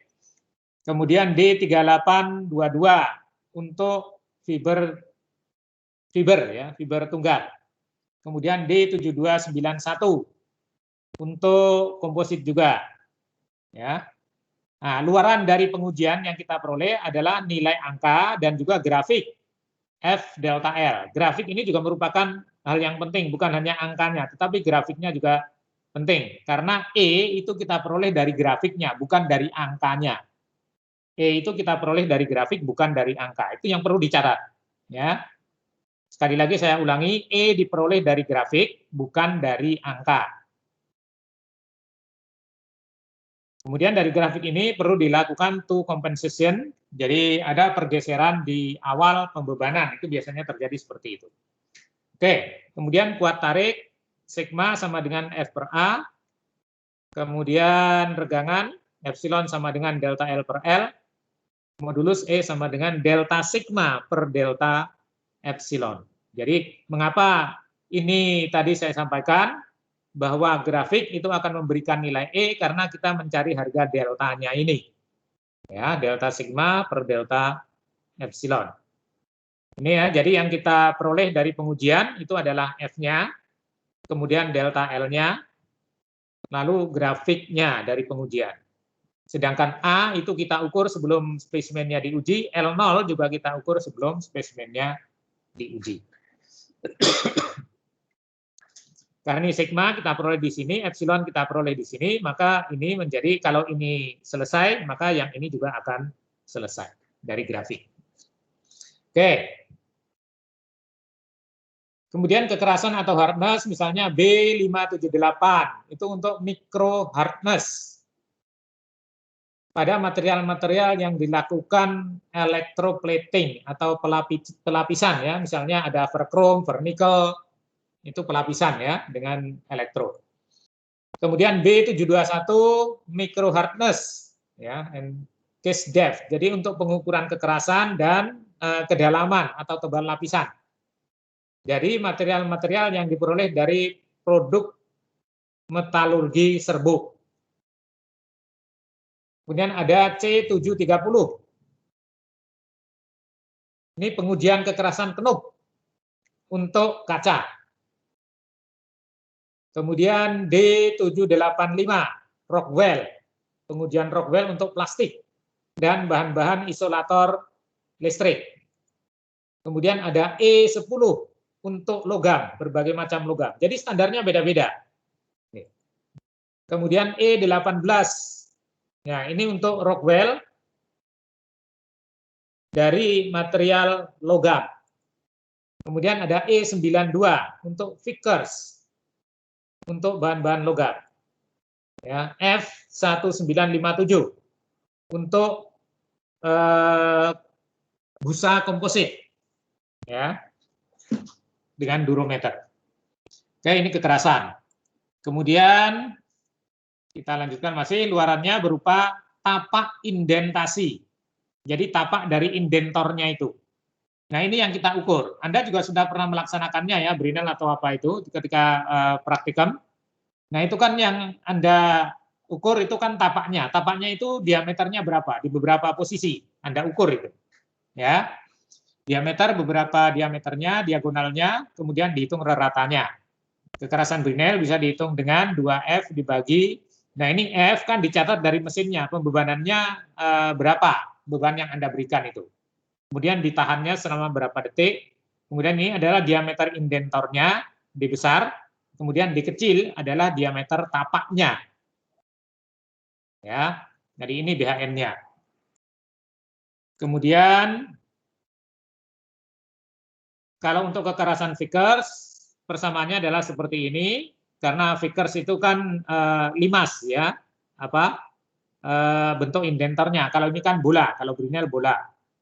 Kemudian D3822 untuk fiber ya, fiber tunggal. Kemudian D7291 untuk komposit juga. Ya. Nah, luaran dari pengujian yang kita peroleh adalah nilai angka dan juga grafik F delta L. Grafik ini juga merupakan hal yang penting, bukan hanya angkanya, tetapi grafiknya juga penting. Karena E itu kita peroleh dari grafiknya, bukan dari angkanya. E itu kita peroleh dari grafik, bukan dari angka. Itu yang perlu dicatat. Ya. Sekali lagi saya ulangi, E diperoleh dari grafik, bukan dari angka. Kemudian dari grafik ini perlu dilakukan two compensation, jadi ada pergeseran di awal pembebanan, itu biasanya terjadi seperti itu. Oke, kemudian kuat tarik, sigma sama dengan F per A, kemudian regangan, epsilon sama dengan delta L per L, modulus E sama dengan delta sigma per delta epsilon. Jadi mengapa ini tadi saya sampaikan, bahwa grafik itu akan memberikan nilai E karena kita mencari harga deltanya ini. Ya, delta sigma per delta epsilon. Ini ya, jadi yang kita peroleh dari pengujian itu adalah F-nya, kemudian delta L-nya, lalu grafiknya dari pengujian. Sedangkan A itu kita ukur sebelum spesimennya diuji, L0 juga kita ukur sebelum spesimennya diuji. Karena ini sigma kita peroleh di sini, epsilon kita peroleh di sini, maka ini menjadi kalau ini selesai, maka yang ini juga akan selesai dari grafik. Oke. Kemudian kekerasan atau hardness, misalnya B578, itu untuk micro hardness. Pada material-material yang dilakukan electroplating atau pelapisan, ya, misalnya ada ferrochrome, vernickel, itu pelapisan ya dengan elektro. Kemudian B721 micro hardness ya, and case depth. Jadi untuk pengukuran kekerasan dan kedalaman atau tebal lapisan. Jadi material-material yang diperoleh dari produk metalurgi serbuk. Kemudian ada C730. Ini pengujian kekerasan kenup untuk kaca. Kemudian D785, Rockwell, pengujian Rockwell untuk plastik dan bahan-bahan isolator listrik. Kemudian ada E10 untuk logam, berbagai macam logam. Jadi standarnya beda-beda. Kemudian E18. Nah, ini untuk Rockwell dari material logam. Kemudian ada E92 untuk Vickers untuk bahan-bahan logam. Ya, F1957 untuk busa komposit, ya, dengan durometer. Oke, ini kekerasan. Kemudian kita lanjutkan, masih luarannya berupa tapak indentasi. Jadi tapak dari indentornya itu. Nah, ini yang kita ukur. Anda juga sudah pernah melaksanakannya ya, Brinel atau apa itu ketika praktikum. Nah, itu kan yang Anda ukur itu kan tapaknya. Tapaknya itu diameternya berapa? Di beberapa posisi Anda ukur itu. Ya. Diameter, beberapa diameternya, diagonalnya, kemudian dihitung reratanya. Kekerasan Brinel bisa dihitung dengan 2F dibagi. Nah, ini F kan dicatat dari mesinnya, pembebanannya berapa beban yang Anda berikan itu. Kemudian ditahannya selama berapa detik. Kemudian ini adalah diameter indentornya, dibesar. Kemudian dikecil adalah diameter tapaknya. Ya, jadi ini BHN-nya. Kemudian kalau untuk kekerasan Vickers, persamaannya adalah seperti ini, karena Vickers itu kan limas ya, bentuk indentornya. Kalau ini kan bola, kalau Brinel bola,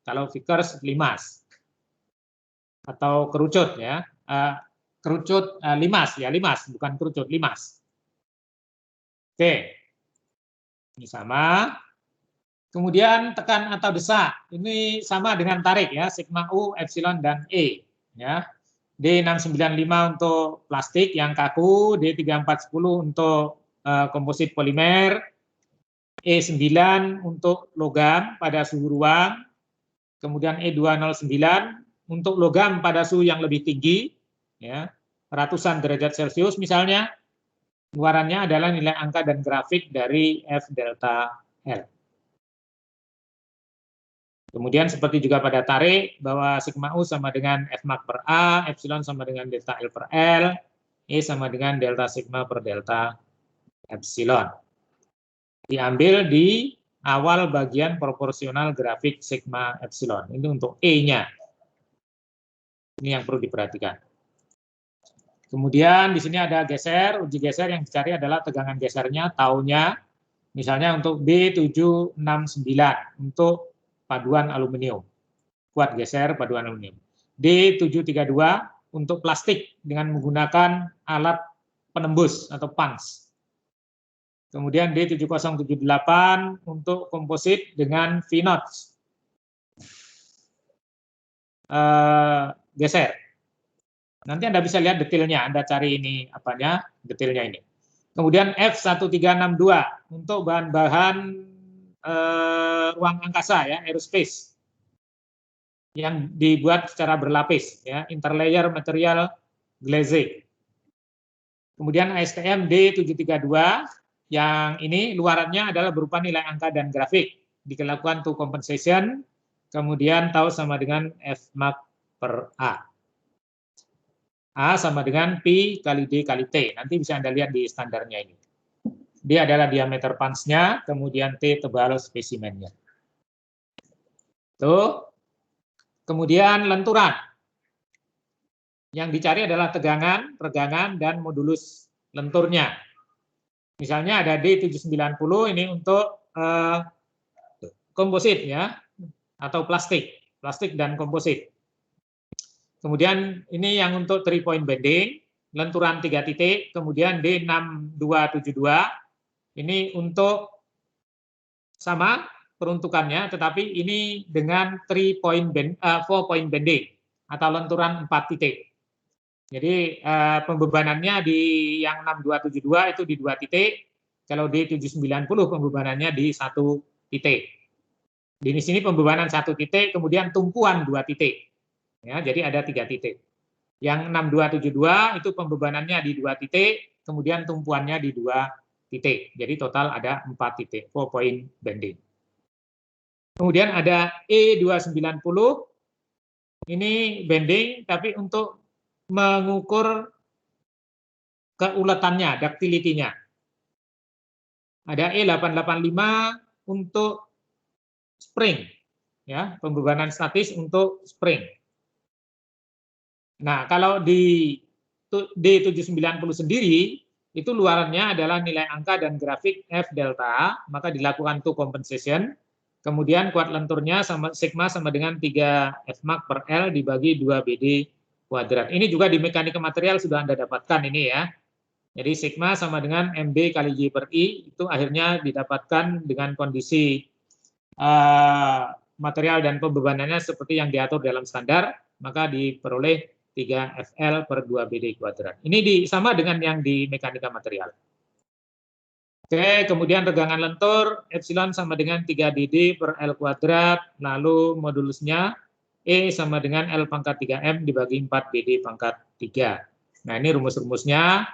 kalau Vickers limas atau kerucut ya, kerucut limas ya, limas bukan kerucut, limas. Oke, ini sama. Kemudian tekan atau desak, ini sama dengan tarik ya, sigma U, epsilon, dan E. Ya. D695 untuk plastik yang kaku, D3410 untuk komposit polimer, E9 untuk logam pada suhu ruang, kemudian E209 untuk logam pada suhu yang lebih tinggi, ya, ratusan derajat Celcius misalnya, luarannya adalah nilai angka dan grafik dari F delta L. Kemudian seperti juga pada tarik, bahwa sigma U sama dengan F max per A, epsilon sama dengan delta L per L, E sama dengan delta sigma per delta epsilon. Diambil di awal bagian proporsional grafik sigma epsilon. Ini untuk E-nya. Ini yang perlu diperhatikan. Kemudian di sini ada geser, uji geser yang dicari adalah tegangan gesernya, taunya. Misalnya untuk B769 untuk paduan aluminium. Kuat geser paduan aluminium. D732 untuk plastik dengan menggunakan alat penembus atau punch. Kemudian D7078 untuk komposit dengan V-notch. Geser. Nanti Anda bisa lihat detailnya, Anda cari ini apanya, detailnya ini. Kemudian F1362 untuk bahan-bahan ruang angkasa ya, aerospace, yang dibuat secara berlapis ya, interlayer material glaze. Kemudian ASTM D732 yang ini luarannya adalah berupa nilai angka dan grafik, dilakukan to compensation, kemudian tau sama dengan F max per A. A sama dengan Pi kali D kali T. Nanti bisa Anda lihat di standarnya ini. D adalah diameter punch-nya, kemudian T tebal spesimennya. Tuh. Kemudian lenturan. Yang dicari adalah tegangan, regangan, dan modulus lenturnya. Misalnya ada D790 ini untuk komposit ya, atau plastik dan komposit. Kemudian ini yang untuk 3 point bending, lenturan 3 titik, kemudian D6272 ini untuk sama peruntukannya, tetapi ini dengan 4 point bending atau lenturan 4 titik. Jadi pembebanannya di yang 6272 itu di 2 titik, kalau D790 pembebanannya di 1 titik. Di sini pembebanan 1 titik, kemudian tumpuan 2 titik. Ya, jadi ada 3 titik. Yang 6272 itu pembebanannya di 2 titik, kemudian tumpuannya di 2 titik. Jadi total ada 4 titik, 4 point bending. Kemudian ada E290, ini bending tapi untuk mengukur keuletannya, ductility-nya. Ada E885 untuk spring, ya, pembebanan statis untuk spring. Nah, kalau di D790 sendiri, itu luarannya adalah nilai angka dan grafik F delta, maka dilakukan two compensation, kemudian kuat lenturnya sama sigma sama dengan 3 Fmax per L dibagi 2 BD kuadrat. Ini juga di mekanika material sudah Anda dapatkan ini ya. Jadi sigma sama dengan MB kali J per I, itu akhirnya didapatkan dengan kondisi material dan pembebanannya seperti yang diatur dalam standar, maka diperoleh 3 FL per 2 BD kuadrat. Ini sama dengan yang di mekanika material. Oke, kemudian regangan lentur, epsilon sama dengan 3 DD per L kuadrat, lalu modulusnya E sama dengan L pangkat 3M dibagi 4 BD pangkat 3. Nah, ini rumus-rumusnya.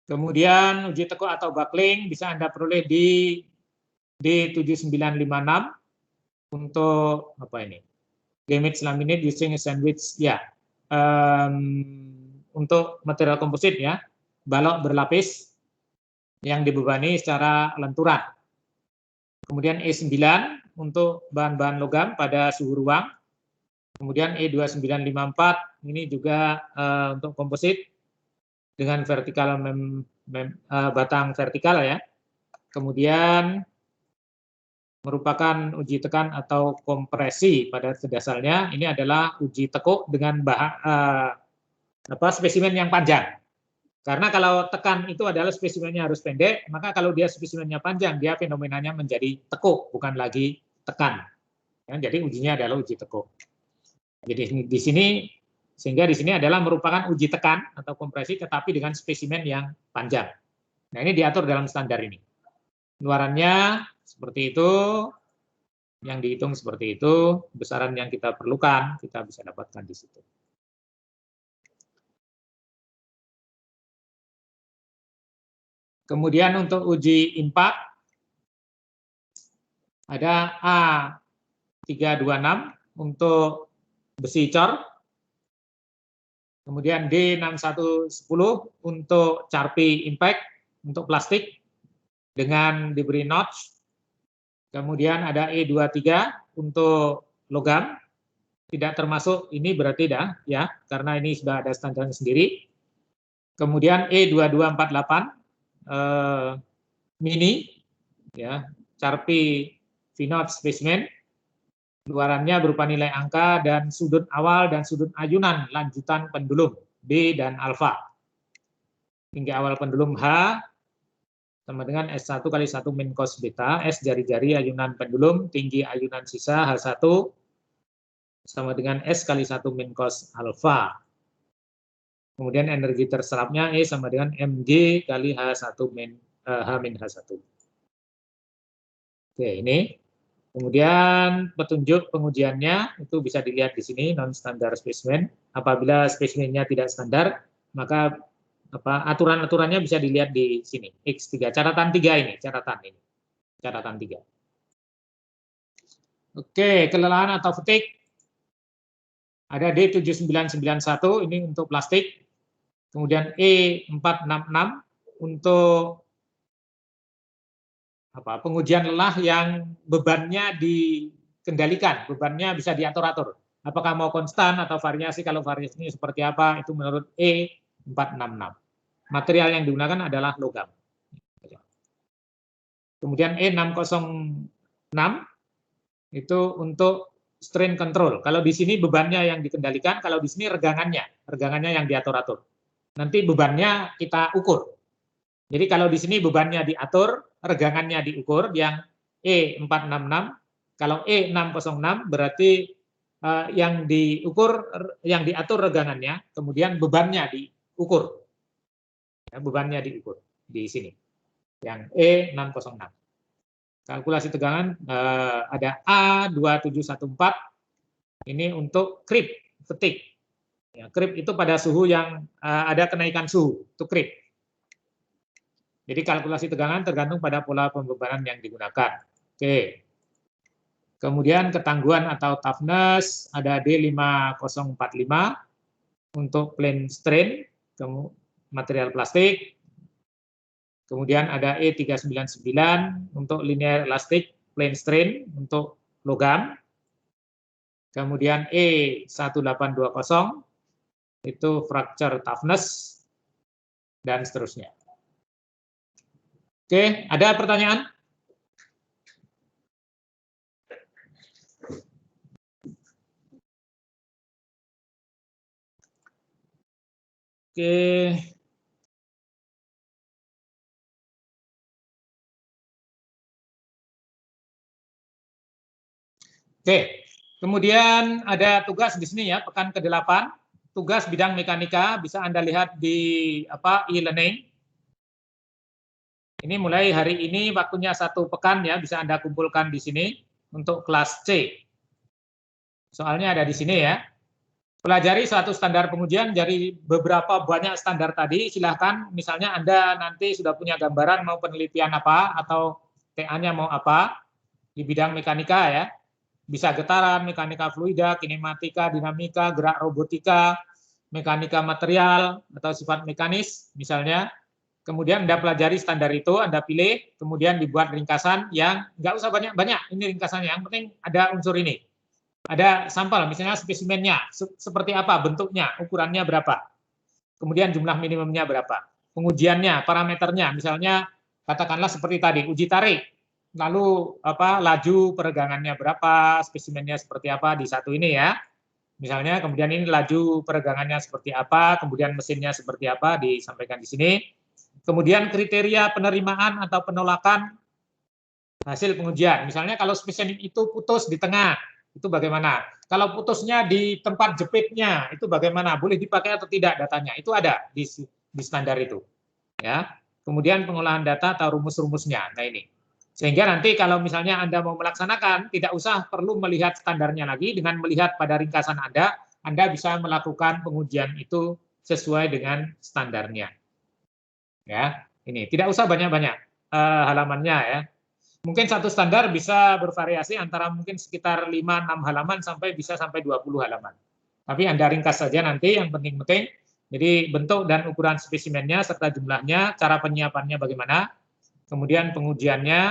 Kemudian uji tekuk atau buckling bisa Anda peroleh di D7956 untuk apa ini? Damage laminate using a sandwich ya. Untuk material komposit ya, balok berlapis yang dibebani secara lenturan. Kemudian E9 untuk bahan-bahan logam pada suhu ruang. Kemudian E2954 ini juga untuk komposit dengan vertikal batang vertikal ya. Kemudian merupakan uji tekan atau kompresi pada dasarnya. Ini adalah uji tekuk dengan spesimen yang panjang. Karena kalau tekan itu adalah spesimennya harus pendek, maka kalau dia spesimennya panjang, dia fenomenanya menjadi tekuk, bukan lagi tekan. Ya, jadi ujinya adalah uji tekuk. Jadi di sini, sehingga di sini adalah merupakan uji tekan atau kompresi, tetapi dengan spesimen yang panjang. Nah, ini diatur dalam standar ini. Luarannya seperti itu, yang dihitung seperti itu, besaran yang kita perlukan, kita bisa dapatkan di situ. Kemudian untuk uji impak, ada A326 untuk besi cor, kemudian D6110 untuk Charpy impact, untuk plastik, dengan diberi notch, kemudian ada E23 untuk logam, tidak termasuk ini berarti ya, karena ini sudah ada standarnya sendiri. Kemudian E2248 mini, ya, Charpy V-notch specimen, luarannya berupa nilai angka dan sudut awal dan sudut ayunan lanjutan pendulum B dan alfa. Tinggi awal pendulum H sama dengan S1 kali 1 min cos beta, S jari-jari ayunan pendulum, tinggi ayunan sisa H1 sama dengan S kali 1 min cos alfa. Kemudian energi terserapnya E sama dengan mg kali H1 min H1. Oke, ini. Kemudian petunjuk pengujiannya itu bisa dilihat di sini, non standar spesimen. Apabila spesimennya tidak standar, maka aturan-aturannya bisa dilihat di sini. X3, catatan 3 ini, catatan 3. Oke, kelelahan atau fatigue. Ada D7991 ini untuk plastik. Kemudian E466 untuk pengujian lelah yang bebannya dikendalikan, bebannya bisa diatur-atur. Apakah mau konstan atau variasi, kalau variasinya seperti apa, itu menurut E466. Material yang digunakan adalah logam. Kemudian E606 itu untuk strain control. Kalau di sini bebannya yang dikendalikan, kalau di sini regangannya yang diatur-atur. Nanti bebannya kita ukur. Jadi kalau di sini bebannya diatur, regangannya diukur, yang E466. Kalau E606 berarti yang diatur regangannya, kemudian bebannya diukur. Ya, bebannya diukur di sini. Yang E606. Kalkulasi tegangan ada A2714. Ini untuk creep, fatigue. Ya, creep itu pada suhu yang ada kenaikan suhu, itu creep. Jadi kalkulasi tegangan tergantung pada pola pembebanan yang digunakan. Oke. Kemudian ketangguhan atau toughness ada D5045 untuk plane strain. material plastik. Kemudian ada E399 untuk linear elastic plane strain untuk logam. Kemudian E1820 itu fracture toughness dan seterusnya. Oke, ada pertanyaan? Oke. Oke, kemudian ada tugas di sini ya, pekan ke-8, tugas bidang mekanika, bisa Anda lihat di e-learning. Ini mulai hari ini waktunya 1 pekan ya, bisa Anda kumpulkan di sini untuk kelas C. Soalnya ada di sini ya. Pelajari suatu standar pengujian dari beberapa banyak standar tadi, silahkan misalnya Anda nanti sudah punya gambaran mau penelitian apa atau TA-nya mau apa di bidang mekanika ya. Bisa getaran, mekanika fluida, kinematika, dinamika, gerak robotika, mekanika material, atau sifat mekanis misalnya. Kemudian Anda pelajari standar itu, Anda pilih, kemudian dibuat ringkasan yang nggak usah banyak-banyak, ini ringkasannya, yang penting ada unsur ini. Ada sampel, misalnya spesimennya, seperti apa bentuknya, ukurannya berapa, kemudian jumlah minimumnya berapa, pengujiannya, parameternya, misalnya katakanlah seperti tadi, uji tarik, lalu laju peregangannya berapa, spesimennya seperti apa di satu ini ya. Misalnya kemudian ini laju peregangannya seperti apa, kemudian mesinnya seperti apa disampaikan di sini. Kemudian kriteria penerimaan atau penolakan hasil pengujian. Misalnya kalau spesimen itu putus di tengah, itu bagaimana? Kalau putusnya di tempat jepitnya, itu bagaimana? Boleh dipakai atau tidak datanya? Itu ada di standar itu. Ya. Kemudian pengolahan data atau rumus-rumusnya. Nah ini. Sehingga nanti kalau misalnya Anda mau melaksanakan, tidak usah perlu melihat standarnya lagi, dengan melihat pada ringkasan Anda bisa melakukan pengujian itu sesuai dengan standarnya. Ya, ini tidak usah banyak-banyak halamannya ya. Mungkin satu standar bisa bervariasi antara mungkin sekitar 5-6 halaman sampai bisa sampai 20 halaman. Tapi Anda ringkas saja nanti yang penting-penting. Jadi bentuk dan ukuran spesimennya serta jumlahnya, cara penyiapannya bagaimana, kemudian pengujiannya,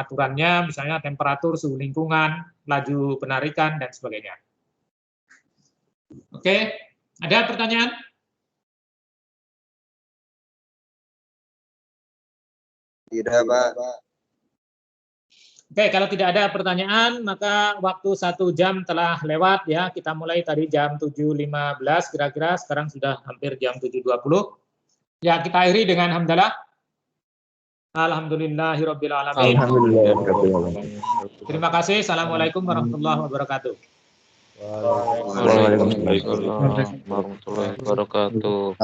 aturannya, misalnya temperatur, suhu lingkungan, laju penarikan, dan sebagainya. Oke, ada pertanyaan? Tidak, Pak. Oke, kalau tidak ada pertanyaan, maka waktu 1 jam telah lewat ya. Kita mulai tadi jam 7.15 kira-kira, sekarang sudah hampir jam 7.20. Ya, kita akhiri dengan hamdalah. Alhamdulillahirrabbilalamin. Terima kasih. Assalamualaikum warahmatullahi wabarakatuh. Waalaikumsalam warahmatullahi wabarakatuh.